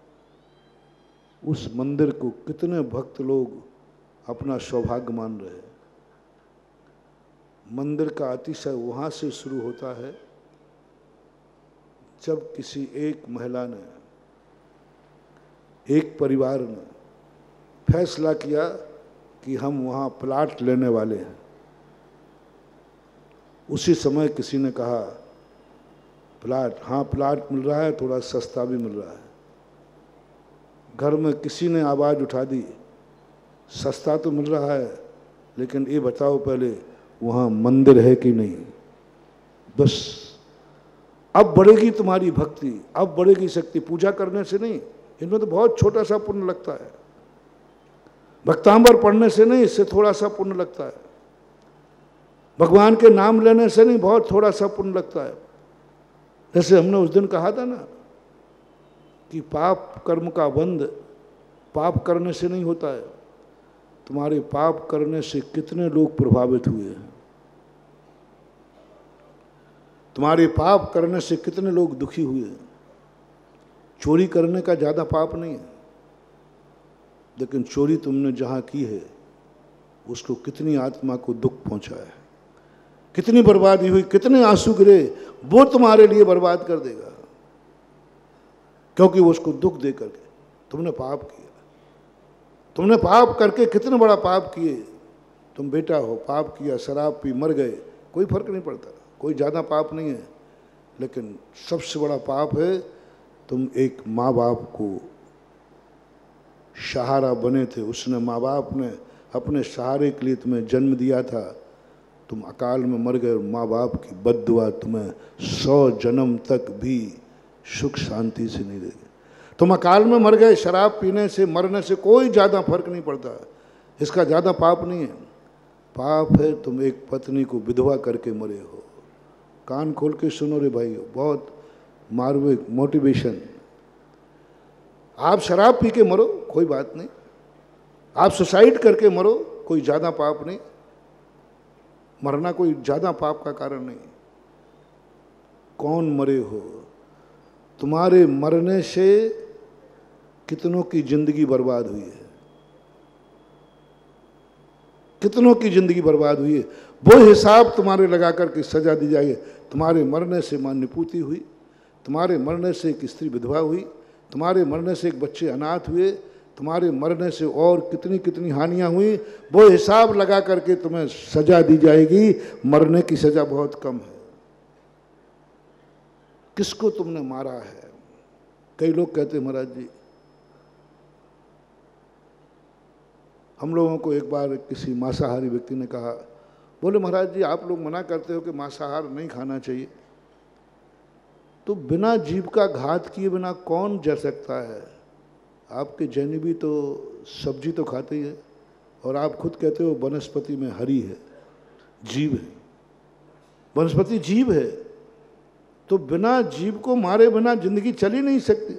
उस मंदिर को कितने भक्त लोग अपना सौभाग्य मान रहे हैं। मंदिर का अतिशय वहाँ से शुरू होता है जब किसी एक महिला ने, एक परिवार ने फैसला किया कि हम वहाँ प्लाट लेने वाले हैं। उसी समय किसी ने कहा प्लाट, हाँ प्लाट मिल रहा है, थोड़ा सस्ता भी मिल रहा है। घर में किसी ने आवाज़ उठा दी, सस्ता तो मिल रहा है लेकिन ये बताओ पहले वहाँ मंदिर है कि नहीं। बस अब बढ़ेगी तुम्हारी भक्ति, अब बढ़ेगी शक्ति। पूजा करने से नहीं, इनमें तो बहुत छोटा सा पुण्य लगता है। भक्तांबर पढ़ने से नहीं, इससे थोड़ा सा पुण्य लगता है। भगवान के नाम लेने से नहीं, बहुत थोड़ा सा पुण्य लगता है। जैसे हमने उस दिन कहा था ना कि पाप कर्म का बंध पाप करने से नहीं होता है। तुम्हारे पाप करने से कितने लोग प्रभावित हुए हैं, तुम्हारे पाप करने से कितने लोग दुखी हुए हैं। चोरी करने का ज़्यादा पाप नहीं है, लेकिन चोरी तुमने जहाँ की है उसको कितनी आत्मा को दुख पहुँचा है, कितनी बर्बादी हुई, कितने आंसू गिरे, वो तुम्हारे लिए बर्बाद कर देगा। क्योंकि वो उसको दुख दे करके तुमने पाप किया। तुमने पाप करके कितने बड़ा पाप किए। तुम बेटा हो, पाप किया, शराब पी, मर गए, कोई फर्क नहीं पड़ता, कोई ज़्यादा पाप नहीं है। लेकिन सबसे बड़ा पाप है तुम एक माँ बाप को सहारा बने थे। उसने, माँ बाप ने अपने सहारे के लिए तुम्हें जन्म दिया था, तुम अकाल में मर गए और माँ बाप की बद्दुआ तुम्हें 100 जन्म तक भी सुख शांति से नहीं देगी। तुम अकाल में मर गए। शराब पीने से, मरने से कोई ज़्यादा फर्क नहीं पड़ता, इसका ज़्यादा पाप नहीं है। पाप है तुम एक पत्नी को विधवा करके मरे हो। कान खोल के सुनो रे भाई, बहुत मार्मिक मोटिवेशन। आप शराब पी के मरो, कोई बात नहीं। आप सुसाइड करके मरो, कोई ज़्यादा पाप नहीं। मरना कोई ज़्यादा पाप का कारण नहीं। कौन मरे हो? तुम्हारे मरने से कितनों की जिंदगी बर्बाद हुई है, कितनों की जिंदगी बर्बाद हुई है। वो हिसाब तुम्हारे लगा करके सजा दी जाएगी। तुम्हारे मरने से मां निपुति हुई, तुम्हारे मरने से एक स्त्री विधवा हुई, तुम्हारे मरने से एक बच्चे अनाथ हुए, तुम्हारे मरने से और कितनी कितनी हानियां हुई। वो हिसाब लगा करके तुम्हें सजा दी जाएगी। मरने की सजा बहुत कम है। किसको तुमने मारा है? कई लोग कहते महाराज जी, हम लोगों को एक बार किसी मांसाहारी व्यक्ति ने कहा, बोले महाराज जी आप लोग मना करते हो कि मांसाहार नहीं खाना चाहिए, तो बिना जीव का घात किए बिना कौन जल सकता है? आपके जैनी भी तो सब्जी तो खाते ही है, और आप खुद कहते हो वनस्पति में हरि है, जीव है। वनस्पति जीव है, तो बिना जीव को मारे बिना जिंदगी चल ही नहीं सकती।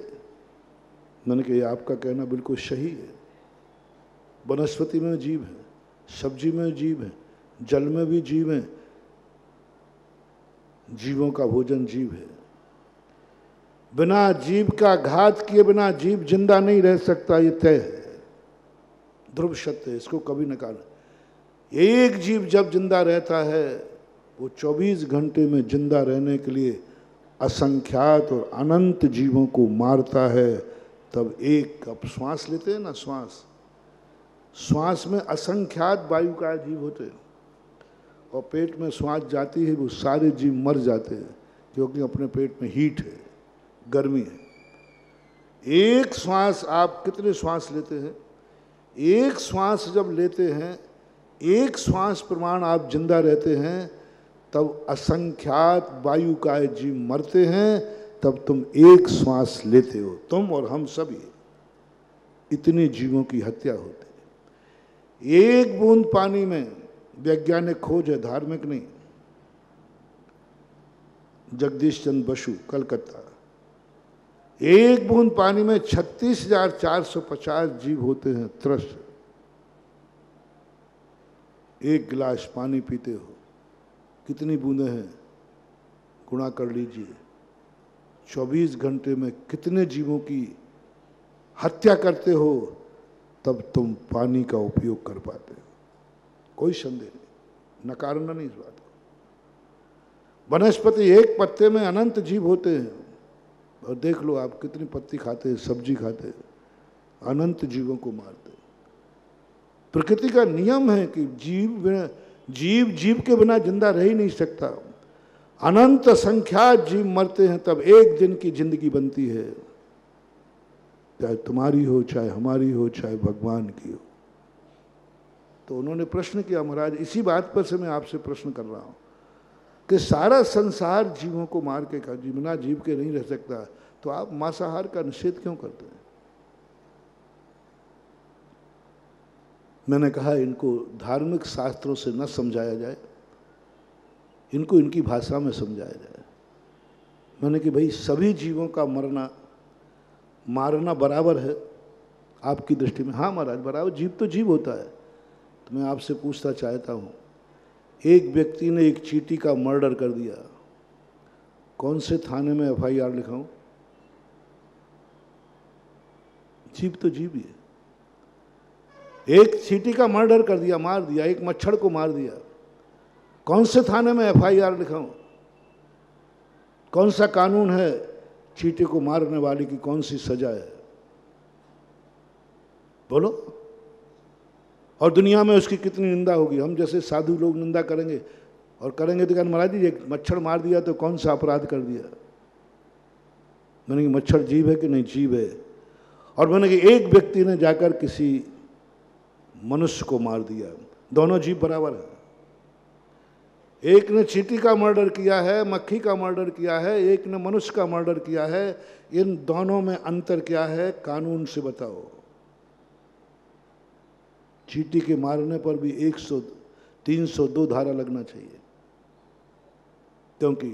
मैंने कहा आपका कहना बिल्कुल सही है। वनस्पति में जीव है, सब्जी में जीव है, जल में भी जीव है। जीवों का भोजन जीव है। बिना जीव का घात किए बिना जीव जिंदा नहीं रह सकता, ये तय है, ध्रुव सत्य है, इसको कभी नकार। एक जीव जब जिंदा रहता है वो 24 घंटे में जिंदा रहने के लिए असंख्यात और अनंत जीवों को मारता है। तब एक अब श्वास लेते हैं ना, श्वास में असंख्यात वायु का जीव होते हैं, और पेट में श्वास जाती है वो सारे जीव मर जाते हैं, क्योंकि अपने पेट में हीट है, गर्मी है। एक श्वास, आप कितने श्वास लेते हैं? एक श्वास जब लेते हैं, एक श्वास प्रमाण आप जिंदा रहते हैं, तब असंख्यात वायु का जीव मरते हैं, तब तुम एक श्वास लेते हो, तुम और हम सभी। इतने जीवों की हत्या होती है। एक बूंद पानी में, वैज्ञानिक खोज है, धार्मिक नहीं। जगदीश चंद्र बसु, कलकत्ता। एक बूंद पानी में 36,450 जीव होते हैं त्रस्त। एक गिलास पानी पीते हो, कितनी बूंदें हैं? गुणा कर लीजिए। 24 घंटे में कितने जीवों की हत्या करते हो, तब तुम पानी का उपयोग कर पाते हो। कोई संदेह नहीं, नकारना नहीं इस बात को। वनस्पति एक पत्ते में अनंत जीव होते हैं, और देख लो आप कितनी पत्ती खाते हैं, सब्जी खाते हैं, अनंत जीवों को मारते हैं। प्रकृति का नियम है कि जीव जीव के बिना जिंदा रह ही नहीं सकता। अनंत संख्या जीव मरते हैं तब एक दिन की जिंदगी बनती है, चाहे तुम्हारी हो, चाहे हमारी हो, चाहे भगवान की हो। तो उन्होंने प्रश्न किया, महाराज इसी बात पर से मैं आपसे प्रश्न कर रहा हूं कि सारा संसार जीवों को मार के खा, बिना जीव के नहीं रह सकता, तो आप मांसाहार का निषेध क्यों करते हैं? मैंने कहा इनको धार्मिक शास्त्रों से न समझाया जाए, इनको इनकी भाषा में समझाया जाए। मैंने कि भाई सभी जीवों का मारना बराबर है आपकी दृष्टि में? हाँ महाराज बराबर, जीव तो जीव होता है। तो मैं आपसे पूछना चाहता हूँ, एक व्यक्ति ने एक चींटी का मर्डर कर दिया, कौन से थाने में FIR लिखाऊं? जीव तो जीव ही है। एक चींटी का मर्डर कर दिया, मार दिया, एक मच्छर को मार दिया, कौन से थाने में FIR लिखाऊं? कौन सा कानून है चींटी को मारने वाले की, कौन सी सजा है? बोलो। और दुनिया में उसकी कितनी निंदा होगी। हम जैसे साधु लोग निंदा करेंगे और करेंगे तो कहना महाराज जी एक मच्छर मार दिया तो कौन सा अपराध कर दिया? मैंने कि मच्छर जीव है कि नहीं? जीव है। और मैंने कि एक व्यक्ति ने जाकर किसी मनुष्य को मार दिया, दोनों जीव बराबर है। एक ने चींटी का मर्डर किया है, मक्खी का मर्डर किया है, एक ने मनुष्य का मर्डर किया है, इन दोनों में अंतर क्या है? कानून से बताओ। चींटी के मारने पर भी 302 धारा लगना चाहिए, क्योंकि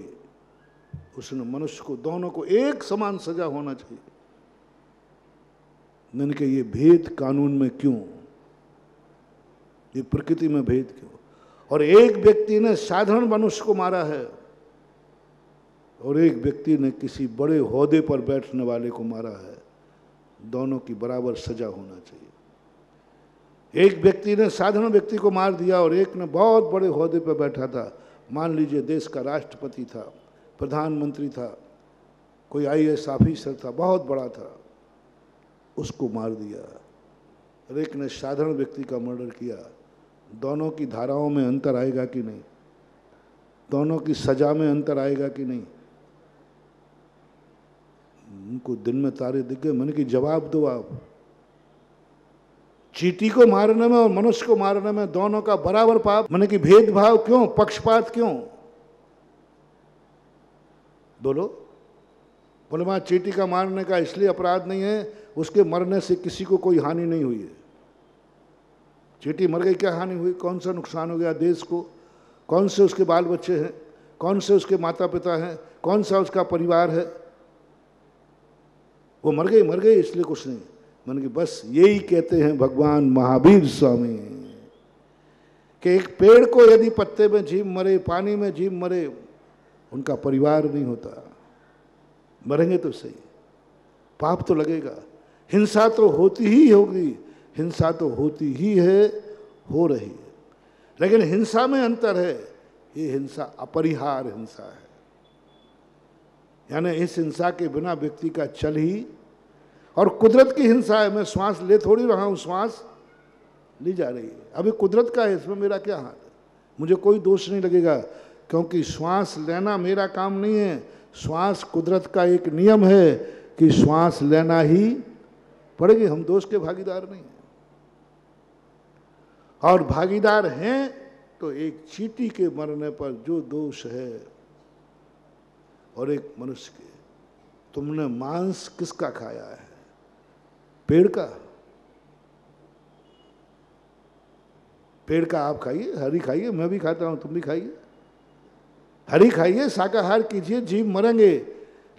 उसने मनुष्य को, दोनों को एक समान सजा होना चाहिए। मैंने कहा ये भेद कानून में क्यों? ये प्रकृति में भेद क्यों? और एक व्यक्ति ने साधारण मनुष्य को मारा है और एक व्यक्ति ने किसी बड़े ओहदे पर बैठने वाले को मारा है, दोनों की बराबर सजा होना चाहिए। एक व्यक्ति ने साधारण व्यक्ति को मार दिया और एक ने बहुत बड़े ओहदे पर बैठा था, मान लीजिए देश का राष्ट्रपति था, प्रधानमंत्री था, कोई IAS ऑफिसर था, बहुत बड़ा था, उसको मार दिया। और एक ने साधारण व्यक्ति का मर्डर किया। दोनों की धाराओं में अंतर आएगा कि नहीं? दोनों की सजा में अंतर आएगा कि नहीं? उनको दिन में तारे दिख गए। मैंने कि जवाब दो आप। चींटी को मारने में और मनुष्य को मारने में दोनों का बराबर पाप। मैंने कि भेदभाव क्यों, पक्षपात क्यों? बोलो। बोले वहां चींटी का मारने का इसलिए अपराध नहीं है, उसके मरने से किसी को कोई हानि नहीं हुई है। चींटी मर गई, क्या हानि हुई? कौन सा नुकसान हो गया देश को? कौन से उसके बाल बच्चे हैं? कौन से उसके माता पिता हैं? कौन सा उसका परिवार है? वो मर गई इसलिए कुछ नहीं। मैंने कि बस यही कहते हैं भगवान महावीर स्वामी कि एक पेड़ को यदि पत्ते में जीव मरे, पानी में जीव मरे, उनका परिवार नहीं होता। मरेंगे तो सही, पाप तो लगेगा। हिंसा तो होती ही होगी, हिंसा तो होती ही है, हो रही है, लेकिन हिंसा में अंतर है। ये हिंसा अपरिहार्य हिंसा है, यानी इस हिंसा के बिना व्यक्ति का चल ही, और कुदरत की हिंसा है। मैं श्वास ले थोड़ी रहा हूँ, श्वास ली जा रही है। अभी कुदरत का है, इसमें मेरा क्या हाल है? मुझे कोई दोष नहीं लगेगा, क्योंकि श्वास लेना मेरा काम नहीं है। श्वास कुदरत का एक नियम है कि श्वास लेना ही पड़ेगी। हम दोष के भागीदार नहीं हैं, और भागीदार हैं तो एक चींटी के मरने पर जो दोष है और एक मनुष्य के। तुमने मांस किसका खाया है? पेड़ का। पेड़ का आप खाइए, हरी खाइए, मैं भी खाता हूं, तुम भी खाइए, हरी खाइए, शाकाहार कीजिए, जीव मरेंगे,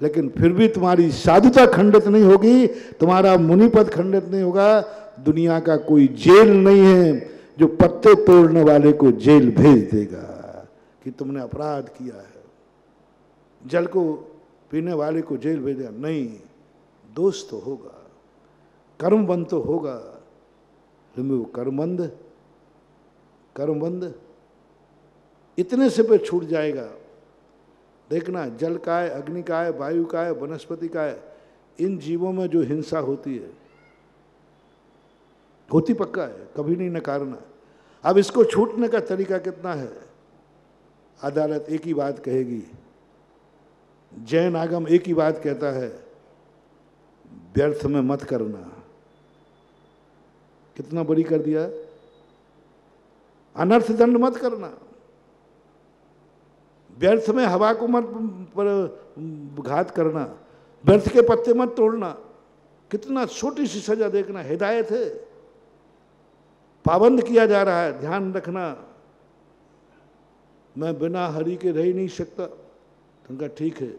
लेकिन फिर भी तुम्हारी साधुता खंडित नहीं होगी, तुम्हारा मुनिपद खंडित नहीं होगा। दुनिया का कोई जेल नहीं है जो पत्ते तोड़ने वाले को जेल भेज देगा कि तुमने अपराध किया है। जल को पीने वाले को जेल भेज देगा नहीं, दोष तो होगा, कर्मबंध तो होगा, लेकिन वो कर्मबंध इतने से पे छूट जाएगा। देखना, जल का है, अग्नि का है, वायु का है, वनस्पति का है, इन जीवों में जो हिंसा होती है, होती पक्का है, कभी नहीं नकारना। अब इसको छूटने का तरीका कितना है? अदालत एक ही बात कहेगी, जैन आगम एक ही बात कहता है, व्यर्थ में मत करना। कितना बड़ी कर दिया, अनर्थ दंड मत करना, व्यर्थ में हवा को मत पर घात करना, व्यर्थ के पत्ते मत तोड़ना। कितना छोटी सी सजा देखना, हिदायत है, पाबंद किया जा रहा है। ध्यान रखना, मैं बिना हरि के रह ही नहीं सकता। तो उनका ठीक है,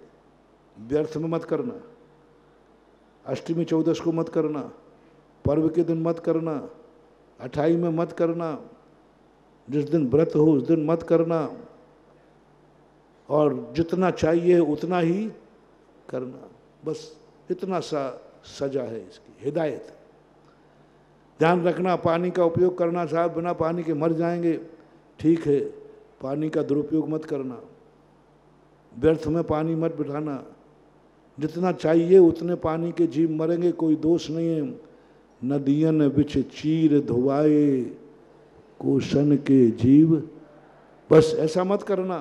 व्यर्थ में मत करना, अष्टमी चौदस को मत करना, पर्व के दिन मत करना, 28 में मत करना, जिस दिन व्रत हो उस दिन मत करना, और जितना चाहिए उतना ही करना। बस इतना सा सजा है इसकी, हिदायत। ध्यान रखना, पानी का उपयोग करना, साहब बिना पानी के मर जाएंगे, ठीक है, पानी का दुरुपयोग मत करना, व्यर्थ में पानी मत बिठाना, जितना चाहिए उतने पानी के जीव मरेंगे, कोई दोष नहीं है। नदियन बिच चीर धुआए कोशन के जीव, बस ऐसा मत करना।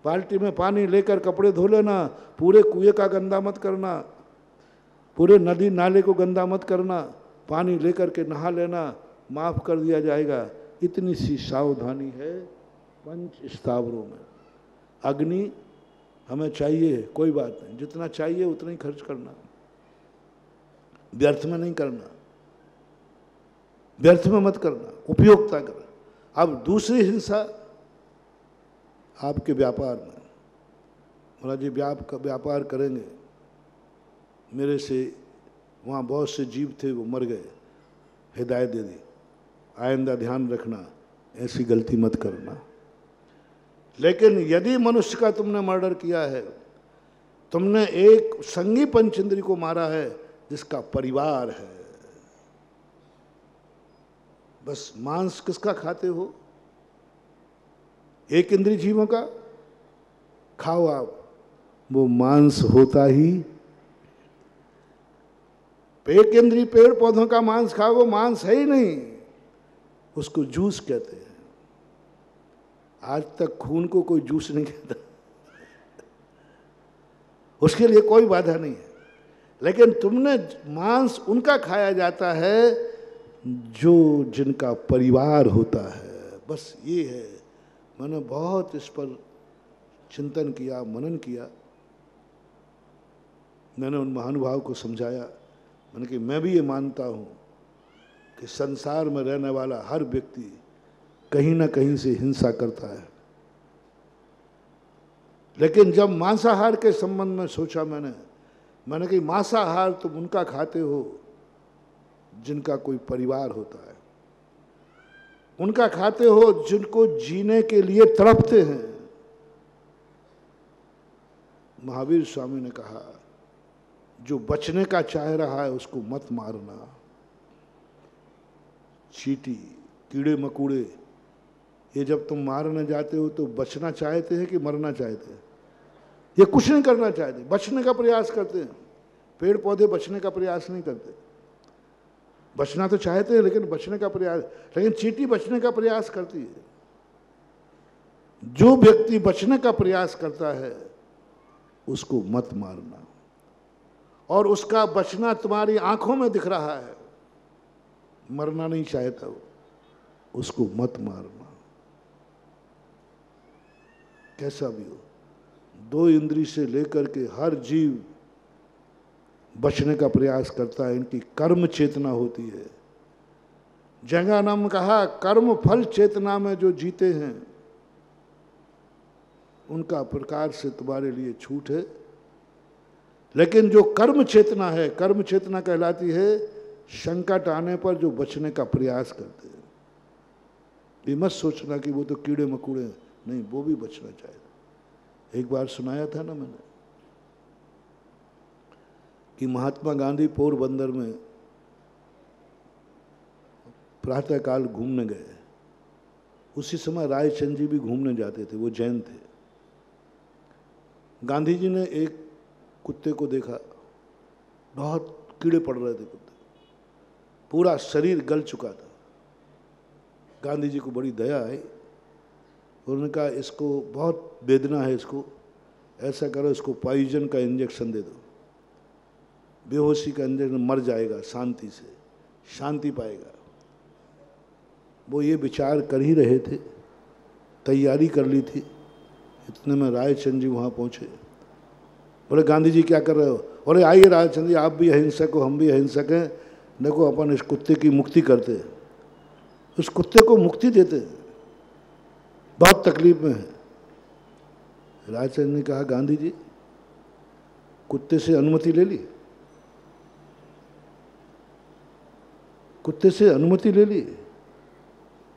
बाल्टी में पानी लेकर कपड़े धो लेना, पूरे कुएं का गंदा मत करना, पूरे नदी नाले को गंदा मत करना, पानी लेकर के नहा लेना, माफ़ कर दिया जाएगा। इतनी सी सावधानी है पंच स्थावरों में। अग्नि हमें चाहिए, कोई बात नहीं, जितना चाहिए उतना ही खर्च करना, व्यर्थ में नहीं करना, व्यर्थ में मत करना, उपयोगिता करना। अब दूसरी हिंसा आपके व्यापार में, बोला जी व्यापार करेंगे, मेरे से वहाँ बहुत से जीव थे वो मर गए, हिदायत दे दी, आइंदा ध्यान रखना, ऐसी गलती मत करना। लेकिन यदि मनुष्य का तुमने मर्डर किया है, तुमने एक संगी पंचेंद्री को मारा है जिसका परिवार है, बस मांस किसका खाते हो? एक इंद्रिय जीवों का खाओ आप, वो मांस होता ही। एक इंद्रिय पेड़ पौधों का मांस खाओ, वो मांस है ही नहीं, उसको जूस कहते हैं। आज तक खून को कोई जूस नहीं कहता, उसके लिए कोई बाधा नहीं है। लेकिन तुमने मांस उनका खाया जाता है जो जिनका परिवार होता है, बस ये है। मैंने बहुत इस पर चिंतन किया, मनन किया, मैंने उन महानुभाव को समझाया। मैंने कि मैं भी ये मानता हूँ कि संसार में रहने वाला हर व्यक्ति कहीं ना कहीं से हिंसा करता है। लेकिन जब मांसाहार के संबंध में सोचा मैंने कि मांसाहार तुम उनका खाते हो जिनका कोई परिवार होता है, उनका खाते हो जिनको जीने के लिए तड़पते हैं। महावीर स्वामी ने कहा, जो बचने का चाह रहा है उसको मत मारना। चींटी, कीड़े मकोड़े, ये जब तुम मारने जाते हो तो बचना चाहते हैं कि मरना चाहते हैं? ये कुछ नहीं करना चाहते, बचने का प्रयास करते हैं। पेड़ पौधे बचने का प्रयास नहीं करते, बचना तो चाहते हैं लेकिन बचने का प्रयास, लेकिन चींटी बचने का प्रयास करती है। जो व्यक्ति बचने का प्रयास करता है उसको मत मारना, और उसका बचना तुम्हारी आंखों में दिख रहा है, मरना नहीं चाहता वो, उसको मत मारना। कैसा भी हो, दो इंद्रिय से लेकर के हर जीव बचने का प्रयास करता है, इनकी कर्म चेतना होती है। जंगानम कहा, कर्म फल चेतना में जो जीते हैं उनका प्रकार से तुम्हारे लिए छूट है। लेकिन जो कर्म चेतना है, कर्म चेतना कहलाती है संकट आने पर जो बचने का प्रयास करते हैं। ये मत सोचना कि वो तो कीड़े मकोड़े, नहीं, वो भी बचना चाहिए। एक बार सुनाया था ना मैंने कि महात्मा गांधी पोरबंदर में प्रातःकाल घूमने गए। उसी समय रायचंद जी भी घूमने जाते थे, वो जैन थे। गांधी जी ने एक कुत्ते को देखा, बहुत कीड़े पड़ रहे थे कुत्ते, पूरा शरीर गल चुका था। गांधी जी को बड़ी दया आई, उन्होंने कहा इसको बहुत वेदना है, इसको ऐसा करो, इसको पॉइजन का इंजेक्शन दे दो, बेहोशी का इंजेक्शन, मर जाएगा, शांति से शांति पाएगा। वो ये विचार कर ही रहे थे, तैयारी कर ली थी, इतने में रायचंद जी वहाँ पहुँचे। बोले गांधी जी क्या कर रहे हो? बोले आइए रायचंद जी, आप भी अहिंसक हो, हम भी अहिंसक हैं, देखो अपन इस कुत्ते की मुक्ति करते हैं। उस कुत्ते को मुक्ति देते हैं, बहुत तकलीफ में है। रायचंद ने कहा गांधी जी कुत्ते से अनुमति ले ली, कुत्ते से अनुमति ले ली?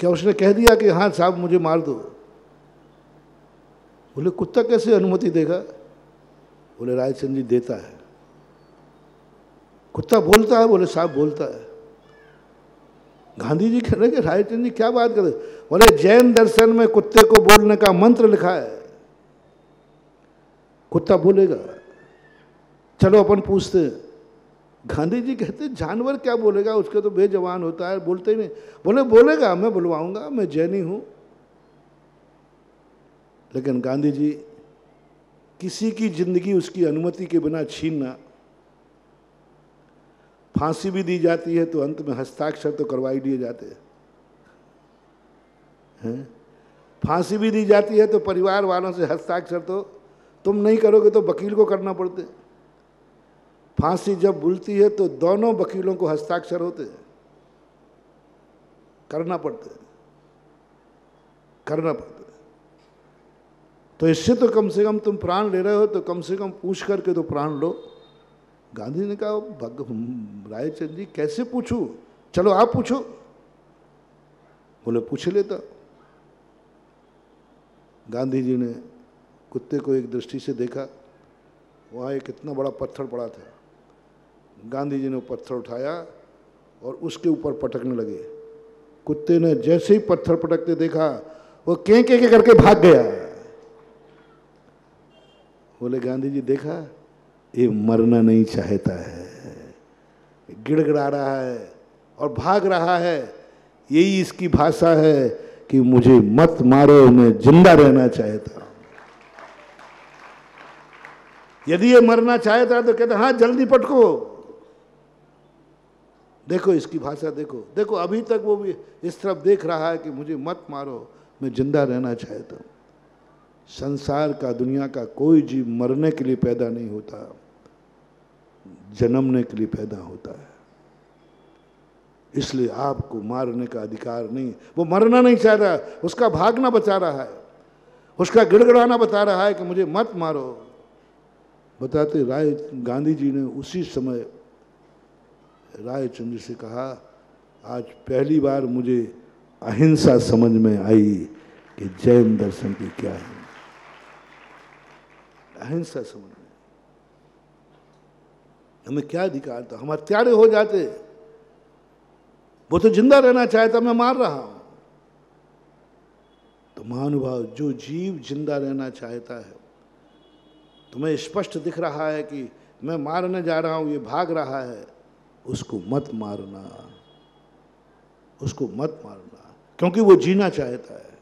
क्या उसने कह दिया कि हाँ साहब मुझे मार दो? बोले कुत्ता कैसे अनुमति देगा? बोले रायचंद जी देता है। कुत्ता बोलता है? बोले साहब बोलता है। गांधी जी कह रहे कि रायचंद जी क्या बात कर रहे? बोले जैन दर्शन में कुत्ते को बोलने का मंत्र लिखा है, कुत्ता बोलेगा। चलो अपन पूछते हैं। गांधी जी कहते जानवर क्या बोलेगा, उसके तो बेजबान होता है, बोलते ही नहीं। बोले बोलेगा, मैं बुलवाऊंगा, मैं जैनी हूं। लेकिन गांधी जी किसी की जिंदगी उसकी अनुमति के बिना छीनना, फांसी भी दी जाती है तो अंत में हस्ताक्षर तो करवाई दिए जाते हैं। फांसी भी दी जाती है तो परिवार वालों से हस्ताक्षर तो तुम नहीं करोगे तो वकील को करना पड़ते। फांसी जब बुलती है तो दोनों वकीलों को हस्ताक्षर होते हैं, करना पड़ते, करना पड़ता। तो इससे तो कम से कम तुम प्राण ले रहे हो तो कम से कम पूछ करके तो प्राण लो। गांधी ने कहा रायचंद जी कैसे पूछूं? चलो आप पूछो। बोले पूछ लेता। गांधी जी ने कुत्ते को एक दृष्टि से देखा, वहाँ एक इतना बड़ा पत्थर पड़ा था। गांधी जी ने पत्थर उठाया और उसके ऊपर पटकने लगे। कुत्ते ने जैसे ही पत्थर पटकते देखा वो के करके भाग गया। बोले गांधी जी देखा, ये मरना नहीं चाहता है, गिड़गिड़ा रहा है और भाग रहा है। यही इसकी भाषा है कि मुझे मत मारो, मैं जिंदा रहना चाहता हूं। यदि ये मरना चाहता तो कहता हाँ जल्दी पटको। देखो इसकी भाषा, देखो देखो अभी तक वो भी इस तरफ देख रहा है कि मुझे मत मारो, मैं जिंदा रहना चाहता हूं। संसार का, दुनिया का कोई जीव मरने के लिए पैदा नहीं होता, जन्मने के लिए पैदा होता है। इसलिए आपको मारने का अधिकार नहीं। वो मरना नहीं चाह रहा, उसका भागना बचा रहा है, उसका गिड़गिड़ाना बता रहा है कि मुझे मत मारो। बताते गांधी जी ने उसी समय रायचंद्र से कहा, आज पहली बार मुझे अहिंसा समझ में आई कि जैन दर्शन की क्या है। अहिंसा समझ में हमें क्या अधिकार था? हम हत्यारे हो जाते। वो तो जिंदा रहना चाहता, मैं मार रहा हूं। तो महानुभाव, जो जीव जिंदा रहना चाहता है, तुम्हें स्पष्ट दिख रहा है कि मैं मारने जा रहा हूं, ये भाग रहा है, उसको मत मारना, उसको मत मारना, क्योंकि वो जीना चाहता है।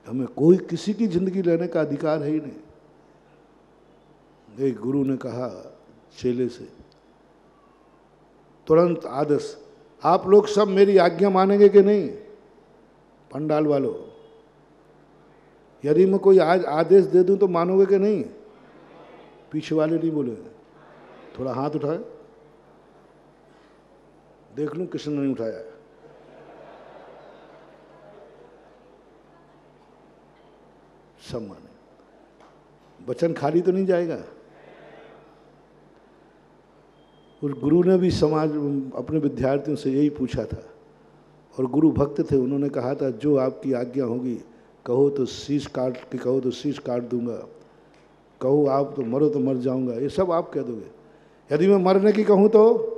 हमें कोई किसी की जिंदगी लेने का अधिकार है ही नहीं। एक गुरु ने कहा चेले से, तुरंत आदेश, आप लोग सब मेरी आज्ञा मानेंगे कि नहीं? पंडाल वालों, यदि मैं कोई आज आदेश दे दूं तो मानोगे कि नहीं? पीछे वाले नहीं बोले, थोड़ा हाथ उठाए, देख लूं किसने नहीं उठाया। सब माने। वचन खाली तो नहीं जाएगा। उस गुरु ने भी समाज अपने विद्यार्थियों से यही पूछा था, और गुरु भक्त थे, उन्होंने कहा था जो आपकी आज्ञा होगी, कहो तो शीश काट के कहो तो शीश काट दूंगा, कहो आप तो मरो तो मर जाऊंगा, ये सब आप कह दोगे। यदि मैं मरने की कहूं तो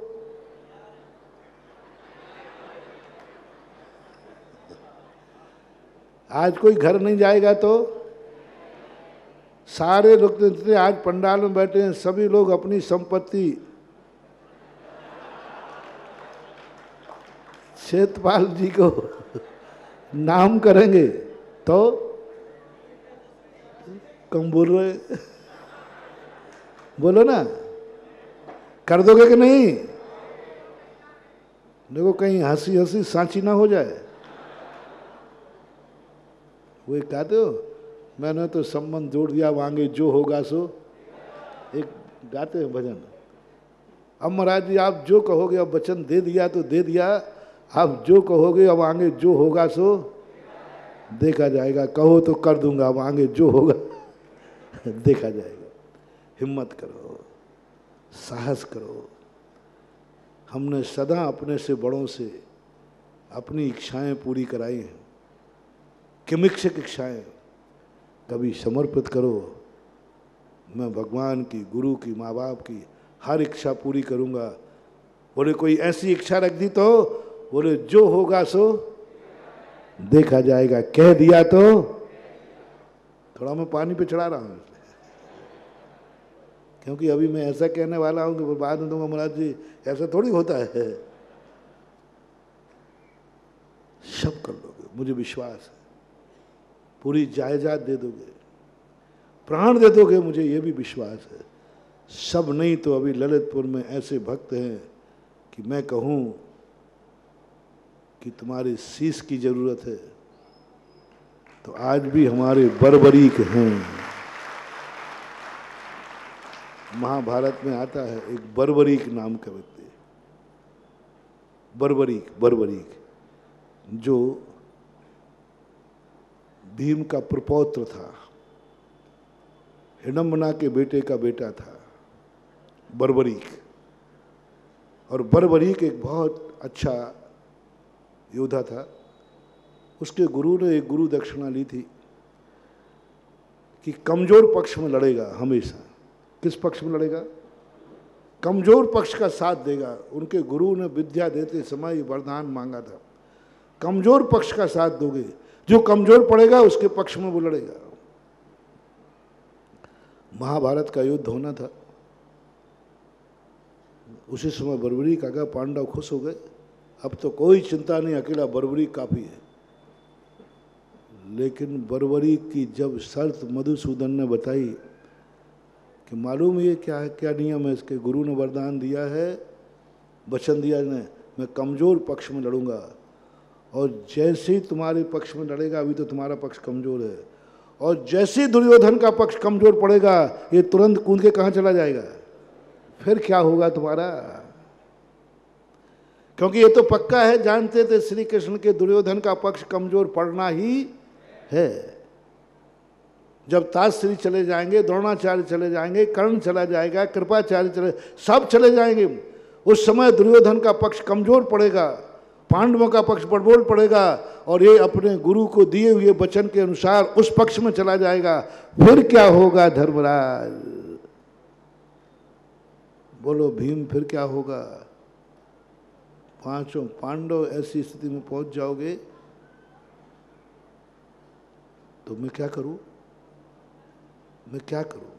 आज कोई घर नहीं जाएगा तो सारे लोग जितने आज पंडाल में बैठे हैं सभी लोग अपनी संपत्ति क्षेत्रपाल जी को नाम करेंगे तो कम बोल रहे, बोलो ना, कर दोगे कि नहीं? देखो कहीं हंसी हंसी सांची ना हो जाए। वो एक गाते हो, मैंने तो संबंध जोड़ दिया, मांगे जो होगा सो, एक गाते हैं भजन। अब महाराज जी आप जो कहोगे, अब वचन दे दिया तो दे दिया, आप जो कहोगे अब आगे जो होगा सो देखा जाएगा। कहो तो कर दूंगा, अब आगे जो होगा देखा जाएगा। हिम्मत करो, साहस करो। हमने सदा अपने से बड़ों से अपनी इच्छाएं पूरी कराई हैं, किमिक्षक इच्छाएं। कभी समर्पित करो, मैं भगवान की, गुरु की, माँ बाप की हर इच्छा पूरी करूंगा। बोले कोई ऐसी इच्छा रख दी तो बोले जो होगा सो देखा जाएगा, कह दिया तो। थोड़ा मैं पानी पे चढ़ा रहा हूं, क्योंकि अभी मैं ऐसा कहने वाला हूं कि बाद में दूंगा महाराज जी ऐसा थोड़ी होता है। सब कर लोगे, मुझे विश्वास है। पूरी जायदाद दे दोगे, प्राण दे दोगे, मुझे ये भी विश्वास है। सब नहीं तो अभी ललितपुर में ऐसे भक्त हैं कि मैं कहूं कि तुम्हारे शीश की जरूरत है तो आज भी हमारे बर्बरीक हैं। महाभारत में आता है एक बर्बरीक नाम का व्यक्ति, बर्बरीक जो भीम का प्रपौत्र था, हिडम्बना के बेटे का बेटा था बर्बरीक। और बर्बरीक एक बहुत अच्छा योद्धा था। उसके गुरु ने एक गुरु दक्षिणा ली थी कि कमजोर पक्ष में लड़ेगा हमेशा। किस पक्ष में लड़ेगा? कमजोर पक्ष का साथ देगा। उनके गुरु ने विद्या देते समय वरदान मांगा था, कमजोर पक्ष का साथ दोगे, जो कमजोर पड़ेगा उसके पक्ष में वो लड़ेगा। महाभारत का युद्ध होना था, उसी समय बर्बरीक आ गया। पांडव खुश हो गए, अब तो कोई चिंता नहीं, अकेला बर्बरीक काफी है। लेकिन बर्बरीक की जब शर्त मधुसूदन ने बताई कि मालूम ये क्या है, क्या नियम है इसके, गुरु ने वरदान दिया है, वचन दिया ने, मैं कमजोर पक्ष में लड़ूंगा, और जैसे ही तुम्हारे पक्ष में लड़ेगा, अभी तो तुम्हारा पक्ष कमजोर है, और जैसे ही दुर्योधन का पक्ष कमजोर पड़ेगा ये तुरंत कूद के कहाँ चला जाएगा, फिर क्या होगा तुम्हारा। क्योंकि ये तो पक्का है, जानते थे श्री कृष्ण के दुर्योधन का पक्ष कमजोर पड़ना ही है। जब ताजश्री चले जाएंगे, द्रोणाचार्य चले जाएंगे, कर्ण चला जाएगा, कृपाचार्य चले, सब चले जाएंगे, उस समय दुर्योधन का पक्ष कमजोर पड़ेगा, पांडवों का पक्ष बड़बोल पड़ेगा, और ये अपने गुरु को दिए हुए वचन के अनुसार उस पक्ष में चला जाएगा। फिर क्या होगा धर्मराज? बोलो भीम, फिर क्या होगा? पांचों पांडव ऐसी स्थिति में पहुंच जाओगे तो मैं क्या करूं, मैं क्या करूं?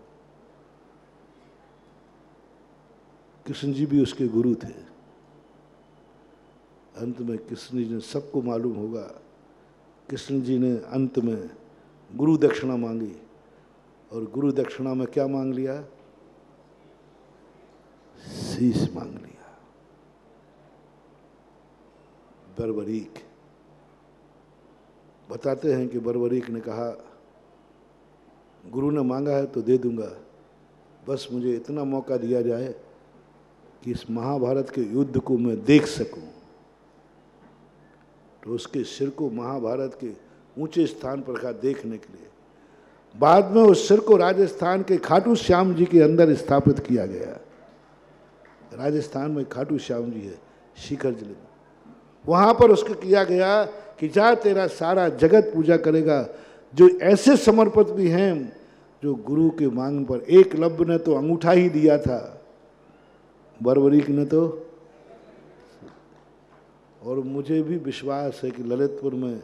कृष्ण जी भी उसके गुरु थे। अंत में कृष्ण जी ने, सबको मालूम होगा, कृष्ण जी ने अंत में गुरु दक्षिणा मांगी, और गुरु दक्षिणा में क्या मांग लिया? शीश मांग लिया। बर्बरीक बताते हैं कि बर्बरीक ने कहा, गुरु ने मांगा है तो दे दूंगा, बस मुझे इतना मौका दिया जाए कि इस महाभारत के युद्ध को मैं देख सकूं। तो उसके सिर को महाभारत के ऊंचे स्थान पर रखा देखने के लिए। बाद में उस सिर को राजस्थान के खाटू श्याम जी के अंदर स्थापित किया गया। राजस्थान में खाटू श्याम जी है, सीकर जिले में। वहाँ पर उसको किया गया कि जा तेरा सारा जगत पूजा करेगा। जो ऐसे समर्पित भी हैं जो गुरु के मांग पर, एकलव्य ने तो अंगूठा ही दिया था, बर्बरीक ने तो। और मुझे भी विश्वास है कि ललितपुर में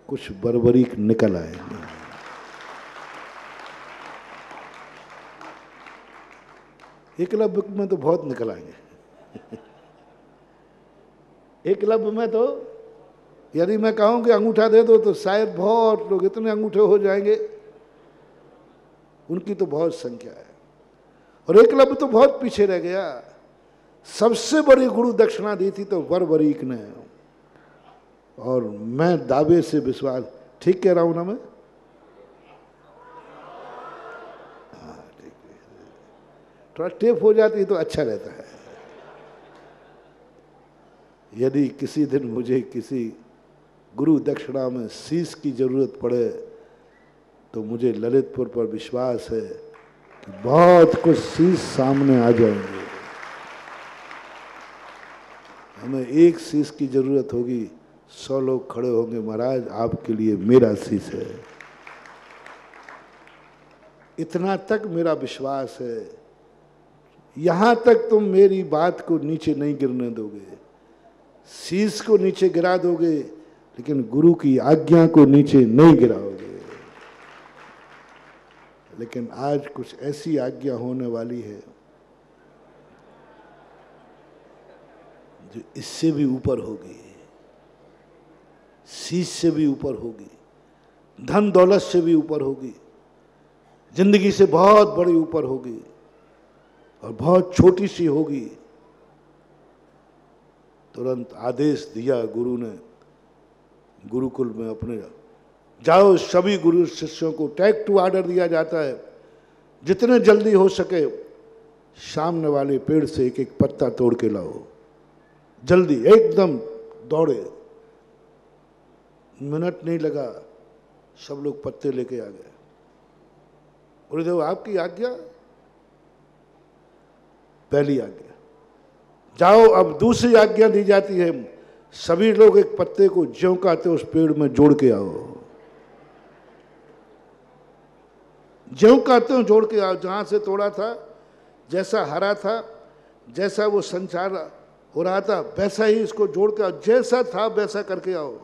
कुछ बर्बरीक निकल आएंगे। एकलव्य में तो बहुत निकल आएंगे। एकलव्य में तो यदि मैं कहूं कि अंगूठा दे दो तो शायद बहुत लोग, इतने अंगूठे हो जाएंगे, उनकी तो बहुत संख्या है। और एकलव्य तो बहुत पीछे रह गया। सबसे बड़ी गुरु दक्षिणा दी थी तो वरवरीक ने। और मैं दावे से विश्वास, ठीक कह रहा हूं ना मैं? हाँ ठीक है, थोड़ा टेप हो जाती तो अच्छा रहता है। यदि किसी दिन मुझे किसी गुरु दक्षिणा में शीश की जरूरत पड़े तो मुझे ललितपुर पर विश्वास है कि बहुत कुछ शीश सामने आ जाएंगे। हमें एक शीश की जरूरत होगी, 100 लोग खड़े होंगे, महाराज आपके लिए मेरा शीश है। इतना तक मेरा विश्वास है। यहां तक तुम मेरी बात को नीचे नहीं गिरने दोगे, शीश को नीचे गिरा दोगे लेकिन गुरु की आज्ञा को नीचे नहीं गिराओगे। लेकिन आज कुछ ऐसी आज्ञा होने वाली है जो इससे भी ऊपर होगी, शीश से भी ऊपर होगी, धन दौलत से भी ऊपर होगी, जिंदगी से बहुत बड़ी ऊपर होगी और बहुत छोटी सी होगी। तुरंत आदेश दिया गुरु ने गुरुकुल में अपने, जाओ सभी गुरु शिष्यों को टेक टू ऑर्डर दिया जाता है, जितने जल्दी हो सके सामने वाले पेड़ से एक एक पत्ता तोड़ के लाओ, जल्दी एकदम दौड़े। मिनट नहीं लगा, सब लोग पत्ते लेके आ गए। गुरुदेव आपकी आज्ञा, पहली आज्ञा। जाओ अब दूसरी आज्ञा दी जाती है, सभी लोग एक पत्ते को ज्यों का त्यों उस पेड़ में जोड़ के आओ, ज्यों का त्यों जोड़ के आओ। जहां से तोड़ा था, जैसा हरा था, जैसा वो संचार हो रहा था वैसा ही इसको जोड़ के आओ, जैसा था वैसा करके आओ।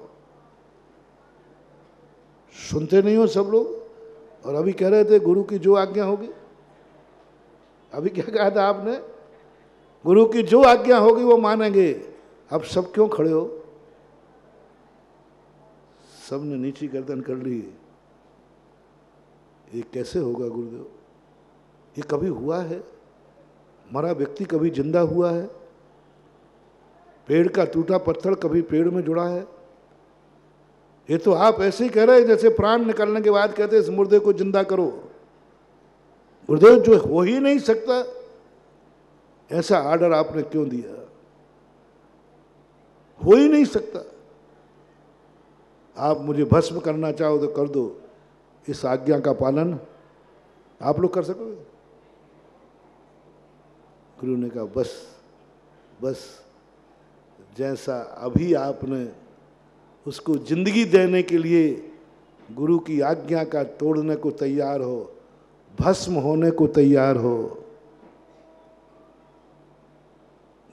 सुनते नहीं हो सब लोग। और अभी कह रहे थे गुरु की जो आज्ञा होगी, अभी क्या कहा था आपने? गुरु की जो आज्ञा होगी वो मानेंगे। अब सब क्यों खड़े हो? सबने नीची गर्दन कर ली। ये कैसे होगा गुरुदेव? ये कभी हुआ है? मरा व्यक्ति कभी जिंदा हुआ है? पेड़ का टूटा पत्थर कभी पेड़ में जुड़ा है? ये तो आप ऐसे ही कह रहे हैं जैसे प्राण निकलने के बाद कहते हैं इस मुर्दे को जिंदा करो। गुरुदेव जो हो ही नहीं सकता, ऐसा आर्डर आपने क्यों दिया? हो ही नहीं सकता। आप मुझे भस्म करना चाहो तो कर दो, इस आज्ञा का पालन आप लोग कर सकोगे? गुरु ने कहा बस बस, जैसा अभी आपने उसको जिंदगी देने के लिए गुरु की आज्ञा का तोड़ने को तैयार हो, भस्म होने को तैयार हो,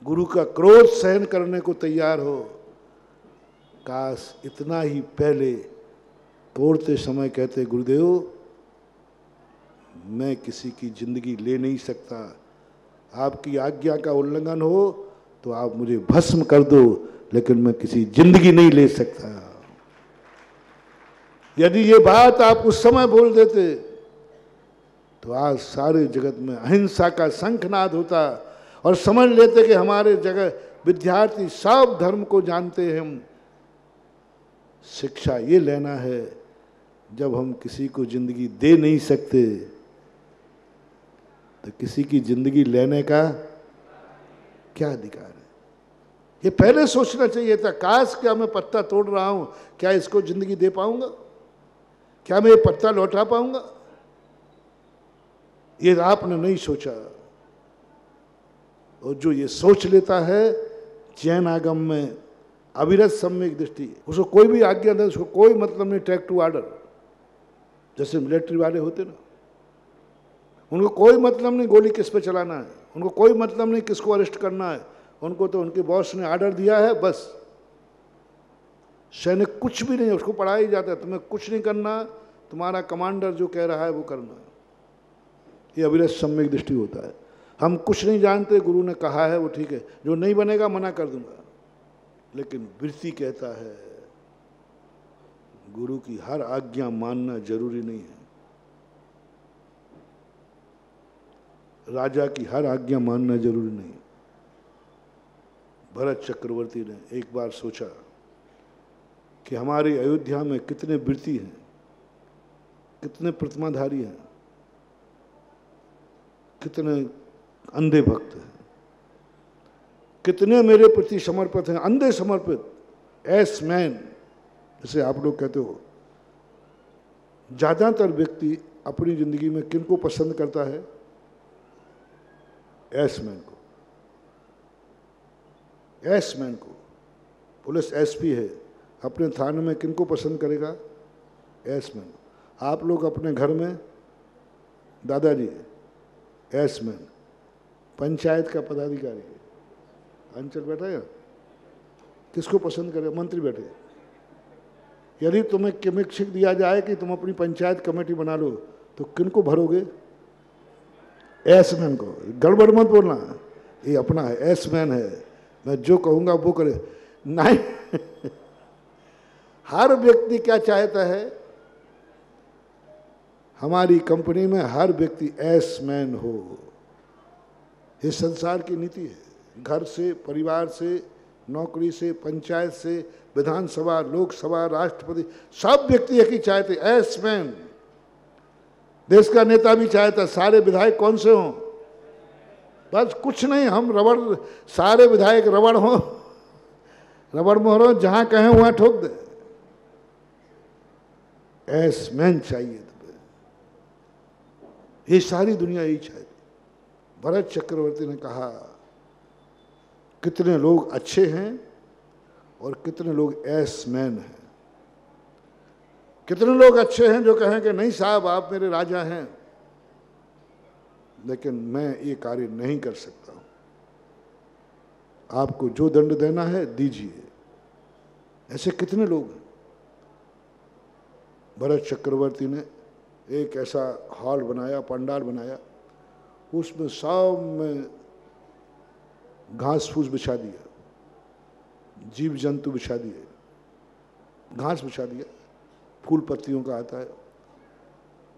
गुरु का क्रोध सहन करने को तैयार हो, काश इतना ही पहले तोड़ते समय कहते गुरुदेव मैं किसी की जिंदगी ले नहीं सकता, आपकी आज्ञा का उल्लंघन हो तो आप मुझे भस्म कर दो, लेकिन मैं किसी जिंदगी नहीं ले सकता। यदि ये बात आप उस समय बोल देते तो आज सारे जगत में अहिंसा का शंखनाद होता और समझ लेते कि हमारे जगह विद्यार्थी सब धर्म को जानते हैं। शिक्षा ये लेना है, जब हम किसी को जिंदगी दे नहीं सकते तो किसी की जिंदगी लेने का क्या अधिकार है? ये पहले सोचना चाहिए था। काश क्या मैं पत्ता तोड़ रहा हूं, क्या इसको जिंदगी दे पाऊंगा? क्या मैं ये पत्ता लौटा पाऊंगा? ये आपने नहीं सोचा। और जो ये सोच लेता है, जैन आगम में अविरत सम्यक दृष्टि, उसको कोई भी आज्ञा दे, उसको कोई मतलब नहीं टेक टू ऑर्डर। जैसे मिलिट्री वाले होते ना, उनको कोई मतलब नहीं गोली किस पे चलाना है, उनको कोई मतलब नहीं किसको अरेस्ट करना है, उनको तो उनके बॉस ने ऑर्डर दिया है बस। सैनिक कुछ भी नहीं, उसको पढ़ाया ही जाता है, तुम्हें कुछ नहीं करना, तुम्हारा कमांडर जो कह रहा है वो करना है। ये अविरत सम्यक दृष्टि होता है। हम कुछ नहीं जानते, गुरु ने कहा है वो ठीक है, जो नहीं बनेगा मना कर दूंगा। लेकिन वृत्ति कहता है गुरु की हर आज्ञा मानना जरूरी नहीं है, राजा की हर आज्ञा मानना जरूरी नहीं। भरत चक्रवर्ती ने एक बार सोचा कि हमारी अयोध्या में कितने वृत्ति हैं, कितने प्रतिमाधारी हैं, कितने अंधे भक्त हैं, कितने मेरे प्रति समर्पित हैं, अंधे समर्पित, एस मैन जैसे आप लोग कहते हो। ज्यादातर व्यक्ति अपनी जिंदगी में किनको पसंद करता है? एस मैन को, एस मैन को। पुलिस एसपी है, अपने थाने में किनको पसंद करेगा? S man. आप लोग अपने घर में दादाजी एस मैन, पंचायत का पदाधिकारी अंचल बैठा है, किसको पसंद करे? मंत्री बैठे। यदि तुम्हें किमिक्षिक दिया जाए कि तुम अपनी पंचायत कमेटी बना लो तो किनको भरोगे? एस मैन को। गड़बड़ मत बोलना, ये अपना है, एस मैन है, मैं जो कहूंगा वो करे। नहीं हर व्यक्ति क्या चाहता है? हमारी कंपनी में हर व्यक्ति एस मैन हो। ये संसार की नीति है। घर से, परिवार से, नौकरी से, पंचायत से, विधानसभा, लोकसभा, राष्ट्रपति, सब व्यक्ति एक ही चाहते, एस मैन। देश का नेता भी चाहता सारे विधायक कौन से हों? बस कुछ नहीं, हम रबड़, सारे विधायक रबड़ हो, रबड़ मोहर हो, जहां कहें वहां ठोक दे। एस मैन चाहिए तुम्हें। ये सारी दुनिया यही चाहती। भरत चक्रवर्ती ने कहा कितने लोग अच्छे हैं और कितने लोग एस मैन हैं। कितने लोग अच्छे हैं जो कहें कि नहीं साहब आप मेरे राजा हैं, लेकिन मैं ये कार्य नहीं कर सकता हूं, आपको जो दंड देना है दीजिए। ऐसे कितने लोग हैं। भरत चक्रवर्ती ने एक ऐसा हॉल बनाया, पंडाल बनाया, उसमें सब में घास फूस बिछा दिया, जीव जंतु बिछा दिए, घास बिछा दिया, फूल पत्तियों का आता है,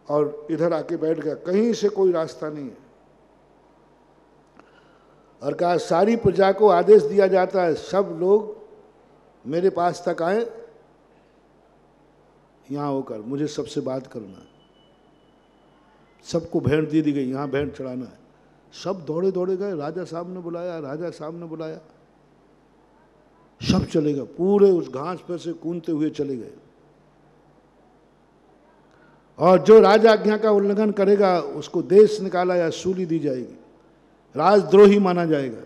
और इधर आके बैठ गया, कहीं से कोई रास्ता नहीं है। और कहा सारी प्रजा को आदेश दिया जाता है सब लोग मेरे पास तक आए, यहां होकर मुझे सबसे बात करना है। सबको भेंट दी गई, यहां भेंट चढ़ाना है। सब दौड़े दौड़े गए, राजा साहब ने बुलाया, राजा साहब ने बुलाया, सब चले गए, पूरे उस घास पर से कूदते हुए चले गए। और जो राजा आज्ञा का उल्लंघन करेगा उसको देश निकाला या सूली दी जाएगी, राजद्रोही माना जाएगा।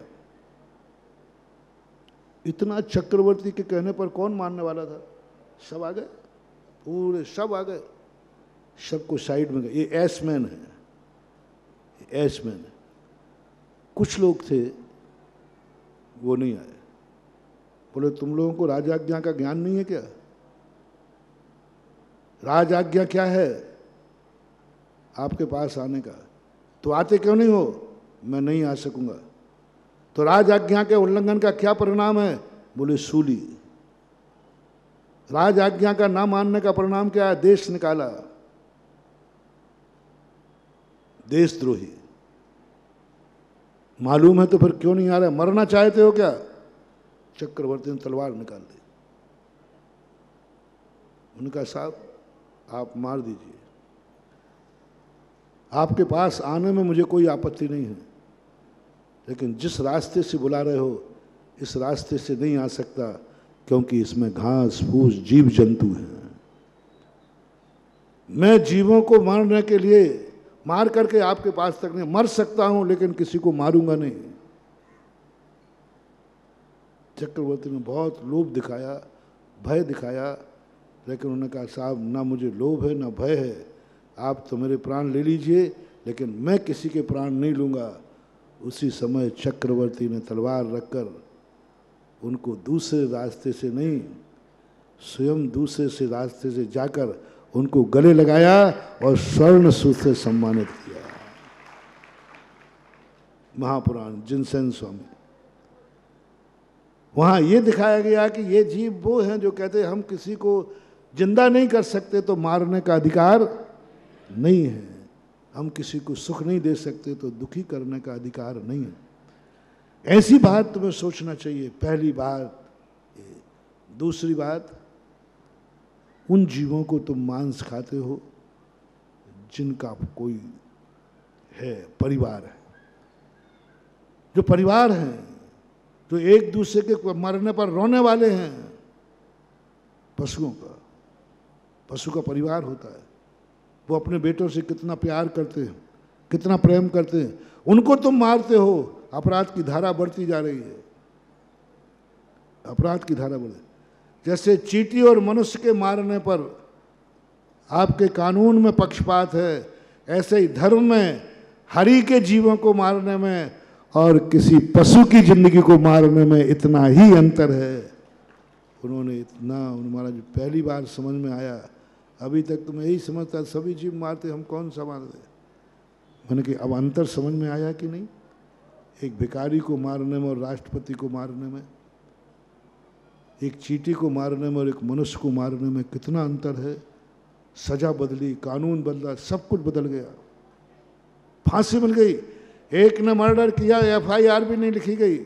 इतना चक्रवर्ती के कहने पर कौन मानने वाला था? सब आ गए, पूरे सब आ गए, सबको साइड में गए। ये एस मैन है, ये एस मैन है। कुछ लोग थे वो नहीं आए, बोले तुम लोगों को राजाज्ञा का ज्ञान नहीं है क्या? राजाज्ञा क्या है आपके पास आने का? तो आते क्यों नहीं हो? मैं नहीं आ सकूंगा। तो राजाज्ञा के उल्लंघन का क्या परिणाम है? बोले सूली। राजाज्ञा का ना मानने का परिणाम क्या है? देश निकाला, देशद्रोही। मालूम है तो फिर क्यों नहीं आ रहा? मरना चाहते हो क्या? चक्रवर्ती ने तलवार निकाल दी। उनका साहब आप मार दीजिए, आपके पास आने में मुझे कोई आपत्ति नहीं है, लेकिन जिस रास्ते से बुला रहे हो इस रास्ते से नहीं आ सकता, क्योंकि इसमें घास फूस जीव जंतु हैं। मैं जीवों को मारने के लिए मार करके आपके पास तक नहीं, मर सकता हूं लेकिन किसी को मारूंगा नहीं। चक्रवर्ती ने बहुत लोभ दिखाया, भय दिखाया, लेकिन उन्होंने कहा साहब ना मुझे लोभ है ना भय है, आप तो मेरे प्राण ले लीजिए लेकिन मैं किसी के प्राण नहीं लूँगा। उसी समय चक्रवर्ती ने तलवार रखकर उनको दूसरे रास्ते से नहीं, स्वयं दूसरे से रास्ते से जाकर उनको गले लगाया और स्वर्ण सूत्र से सम्मानित किया। महापुराण जिनसेन स्वामी। वहाँ ये दिखाया गया कि ये जीव वो हैं जो कहते हैं हम किसी को जिंदा नहीं कर सकते तो मारने का अधिकार नहीं है, हम किसी को सुख नहीं दे सकते तो दुखी करने का अधिकार नहीं है। ऐसी बात तुम्हें सोचना चाहिए, पहली बात। दूसरी बात, उन जीवों को तुम मांस खाते हो जिनका कोई है, परिवार है, जो परिवार हैं, जो एक दूसरे के मरने पर रोने वाले हैं। पशुओं का, पशु का परिवार होता है, वो अपने बेटों से कितना प्यार करते हैं, कितना प्रेम करते हैं, उनको तुम मारते हो। अपराध की धारा बढ़ती जा रही है, अपराध की धारा बढ़, जैसे चींटी और मनुष्य के मारने पर आपके कानून में पक्षपात है, ऐसे ही धर्म में हरि के जीवों को मारने में और किसी पशु की जिंदगी को मारने में इतना ही अंतर है। उन्होंने इतना, हमारा जो पहली बार समझ में आया, अभी तक तो मैं यही समझता सभी जीव मारते, हम कौन सा मारते। मैंने कि अब अंतर समझ में आया कि नहीं, एक भिखारी को मारने में और राष्ट्रपति को मारने में, एक चींटी को मारने में और एक मनुष्य को मारने में कितना अंतर है। सजा बदली, कानून बदला, सब कुछ बदल गया, फांसी मिल गई। एक ने मर्डर किया, FIR भी नहीं लिखी गई,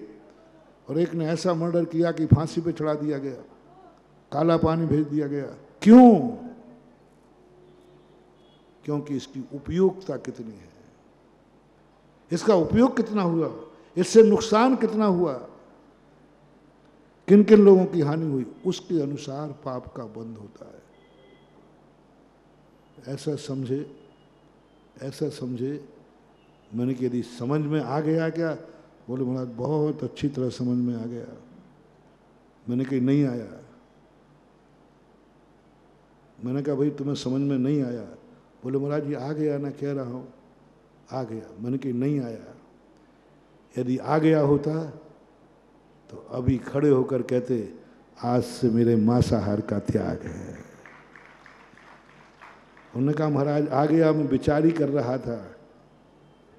और एक ने ऐसा मर्डर किया कि फांसी पे चढ़ा दिया गया, काला पानी भेज दिया गया। क्यों? क्योंकि इसकी उपयोगिता कितनी है, इसका उपयोग कितना हुआ, इससे नुकसान कितना हुआ, किन किन लोगों की हानि हुई, उसके अनुसार पाप का बंध होता है। ऐसा समझे, ऐसा समझे। मैंने कि यदि समझ में आ गया क्या? बोले महाराज बहुत अच्छी तरह समझ में आ गया। मैंने कहा नहीं आया। मैंने कहा भाई तुम्हें समझ में नहीं आया। बोले महाराज ये आ गया ना, कह रहा हूँ आ गया। मैंने कहा नहीं आया। यदि आ गया होता तो अभी खड़े होकर कहते आज से मेरे मांसाहार का त्याग है। उन्होंने कहा महाराज आ गया, मैं विचार ही कर रहा था,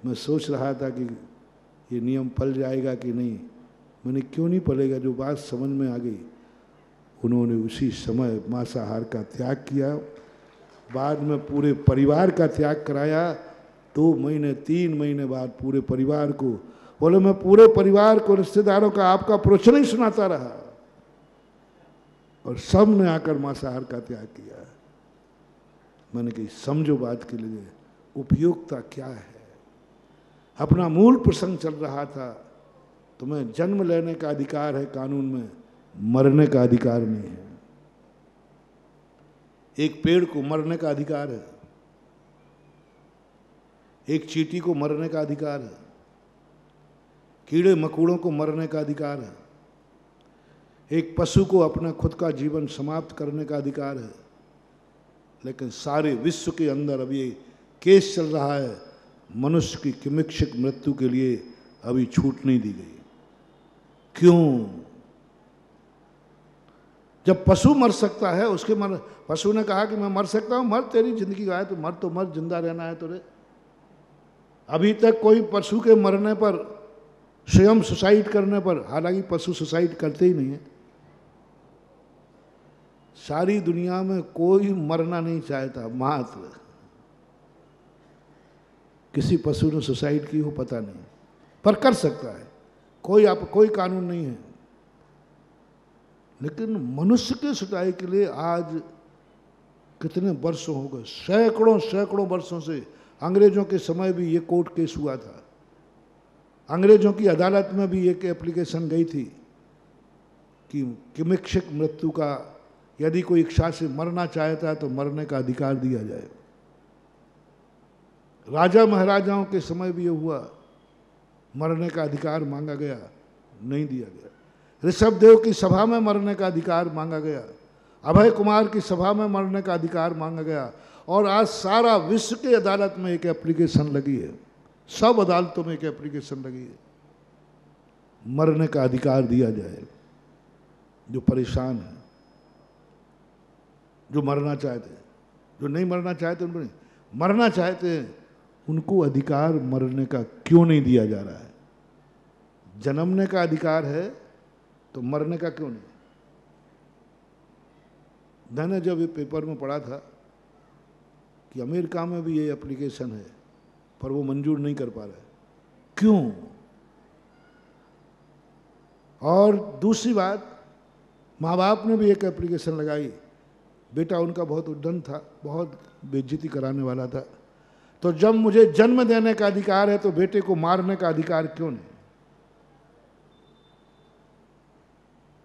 मैं सोच रहा था कि ये नियम पल जाएगा कि नहीं। मैंने क्यों नहीं पलेगा, जो बात समझ में आ गई। उन्होंने उसी समय मांसाहार का त्याग किया, बाद में पूरे परिवार का त्याग कराया। 2 महीने 3 महीने बाद पूरे परिवार को, बोले मैं पूरे परिवार को, रिश्तेदारों का आपका प्रवचन ही सुनाता रहा, और सब ने आकर मांसाहार का त्याग किया। मैंने कही समझो बात के लिए उपयोगिता क्या है। अपना मूल प्रसंग चल रहा था। तुम्हें जन्म लेने का अधिकार है कानून में, मरने का अधिकार नहीं है। एक पेड़ को मरने का अधिकार है, एक चींटी को मरने का अधिकार है, कीड़े मकोड़ों को मरने का अधिकार है, एक पशु को अपना खुद का जीवन समाप्त करने का अधिकार है। लेकिन सारे विश्व के अंदर अभी ये केस चल रहा है, मनुष्य की किमिक्षिक मृत्यु के लिए अभी छूट नहीं दी गई। क्यों? जब पशु मर सकता है, उसके पशु ने कहा कि मैं मर सकता हूं, मर, तेरी जिंदगी आए तो मर, तो मर, जिंदा रहना है तो रे। अभी तक कोई पशु के मरने पर, स्वयं सुसाइड करने पर, हालांकि पशु सुसाइड करते ही नहीं है, सारी दुनिया में कोई मरना नहीं चाहता, मात्र किसी पशु ने सुसाइड की हो पता नहीं, पर कर सकता है, कोई कानून नहीं है। लेकिन मनुष्य के सुधार के लिए आज कितने वर्षों हो गए, सैकड़ों वर्षों से। अंग्रेजों के समय भी ये कोर्ट केस हुआ था, अंग्रेजों की अदालत में भी एक एप्लीकेशन गई थी कि किमिक्षिक मृत्यु का, यदि कोई इच्छा से मरना चाहता है तो मरने का अधिकार दिया जाए। राजा महाराजाओं के समय भी ये हुआ, मरने का अधिकार मांगा गया, नहीं दिया गया। ऋषभदेव की सभा में मरने का अधिकार मांगा गया, अभय कुमार की सभा में मरने का अधिकार मांगा गया, और आज सारा विश्व की अदालत में एक एप्लीकेशन लगी है, सब अदालतों में एक एप्लीकेशन लगी है, मरने का अधिकार दिया जाए। जो परेशान है, जो मरना चाहते हैं, जो नहीं मरना चाहते, उनको नहीं, मरना चाहते हैं उनको अधिकार मरने का क्यों नहीं दिया जा रहा है? जन्मने का अधिकार है तो मरने का क्यों नहीं? मैंने जब ये पेपर में पढ़ा था कि अमेरिका में भी ये एप्लीकेशन है पर वो मंजूर नहीं कर पा रहे, क्यों? और दूसरी बात, माँ बाप ने भी एक एप्लीकेशन लगाई, बेटा उनका बहुत उद्दंड था, बहुत बेइज्जती कराने वाला था, तो जब मुझे जन्म देने का अधिकार है तो बेटे को मारने का अधिकार क्यों नहीं?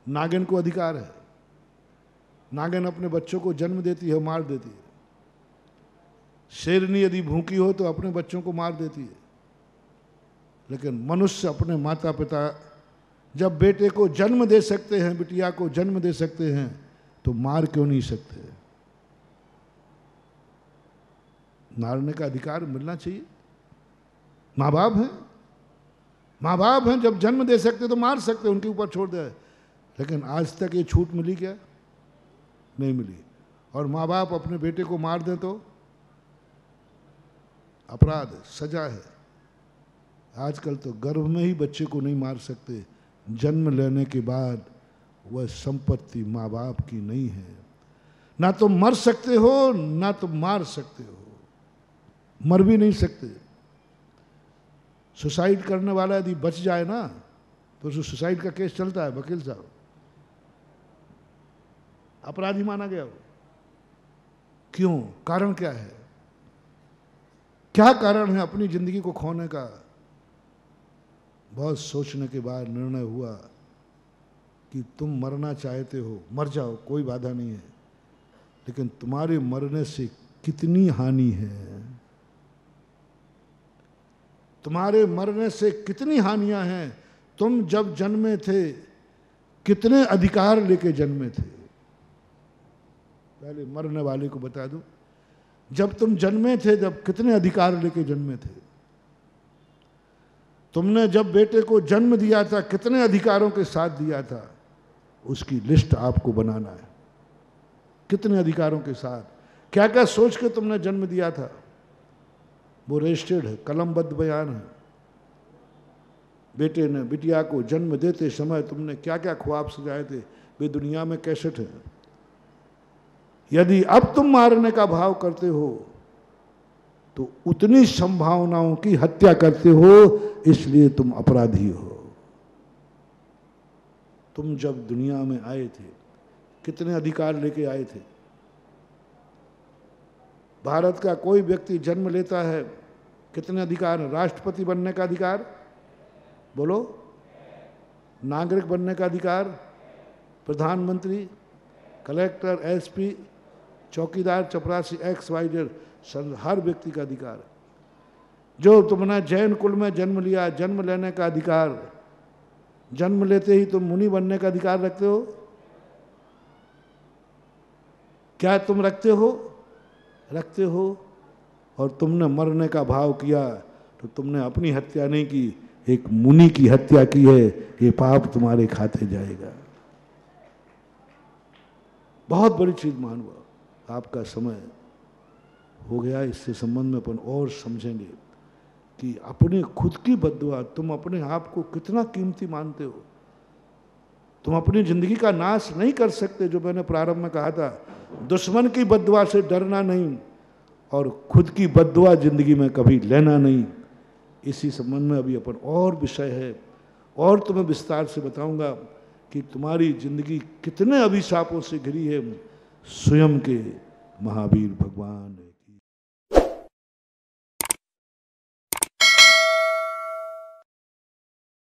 नागिन को अधिकार है, नागिन अपने बच्चों को जन्म देती है, मार देती है। शेरनी यदि भूखी हो तो अपने बच्चों को मार देती है, लेकिन मनुष्य अपने माता पिता जब बेटे को जन्म दे सकते हैं, बिटिया को जन्म दे सकते हैं, तो मार क्यों नहीं सकते? मारने का अधिकार मिलना चाहिए। माँ बाप हैं, माँ बाप हैं, जब जन्म दे सकते तो मार सकते, उनके ऊपर छोड़ दे। लेकिन आज तक ये छूट मिली क्या? नहीं मिली। और माँ बाप अपने बेटे को मार दें तो अपराध है, सजा है। आजकल तो गर्भ में ही बच्चे को नहीं मार सकते, जन्म लेने के बाद वह संपत्ति माँ बाप की नहीं है। ना तो मर सकते हो ना तो मार सकते हो, मर भी नहीं सकते। सुसाइड करने वाला यदि बच जाए ना तो उसे सुसाइड का केस चलता है, वकील साहब, अपराधी माना गया वो। क्यों? कारण क्या है? क्या कारण है अपनी जिंदगी को खोने का? बहुत सोचने के बाद निर्णय हुआ कि तुम मरना चाहते हो, मर जाओ, कोई बाधा नहीं है, लेकिन तुम्हारे मरने से कितनी हानि है, तुम्हारे मरने से कितनी हानियां हैं। तुम जब जन्मे थे कितने अधिकार लेके जन्मे थे? पहले मरने वाले को बता दूं, जब तुम जन्मे थे जब कितने अधिकार लेके जन्मे थे? तुमने जब बेटे को जन्म दिया था कितने अधिकारों के साथ दिया था? उसकी लिस्ट आपको बनाना है, कितने अधिकारों के साथ, क्या क्या सोच के तुमने जन्म दिया था, वो रजिस्टर्ड है, कलमबद्ध बयान है। बेटे ने, बिटिया को जन्म देते समय तुमने क्या क्या ख्वाब सजाए थे, वे दुनिया में कैसेट है। यदि अब तुम मारने का भाव करते हो तो उतनी संभावनाओं की हत्या करते हो, इसलिए तुम अपराधी हो। तुम जब दुनिया में आए थे कितने अधिकार लेके आए थे? भारत का कोई व्यक्ति जन्म लेता है, कितने अधिकार हैं? राष्ट्रपति बनने का अधिकार, बोलो, नागरिक बनने का अधिकार, प्रधानमंत्री, कलेक्टर, एसपी, चौकीदार, चपरासी, XYZ, हर व्यक्ति का अधिकार है। जो तुमने जैन कुल में जन्म लिया, जन्म लेने का अधिकार, जन्म लेते ही तुम मुनि बनने का अधिकार रखते हो? क्या तुम रखते हो? रखते हो। और तुमने मरने का भाव किया तो तुमने अपनी हत्या नहीं की, एक मुनि की हत्या की है, ये पाप तुम्हारे खाते जाएगा। बहुत बड़ी चीज मान हुआ। आपका समय हो गया, इससे संबंध में अपन और समझेंगे कि अपने खुद की बद्दुआ, तुम अपने आप को कितना कीमती मानते हो। तुम अपनी जिंदगी का नाश नहीं कर सकते, जो मैंने प्रारंभ में कहा था, दुश्मन की बद्दुआ से डरना नहीं और खुद की बद्दुआ जिंदगी में कभी लेना नहीं। इसी संबंध में अभी अपन और विषय है और तुम्हें विस्तार से बताऊंगा कि तुम्हारी जिंदगी कितने अभिशापों से घिरी है। स्वयं के महावीर भगवान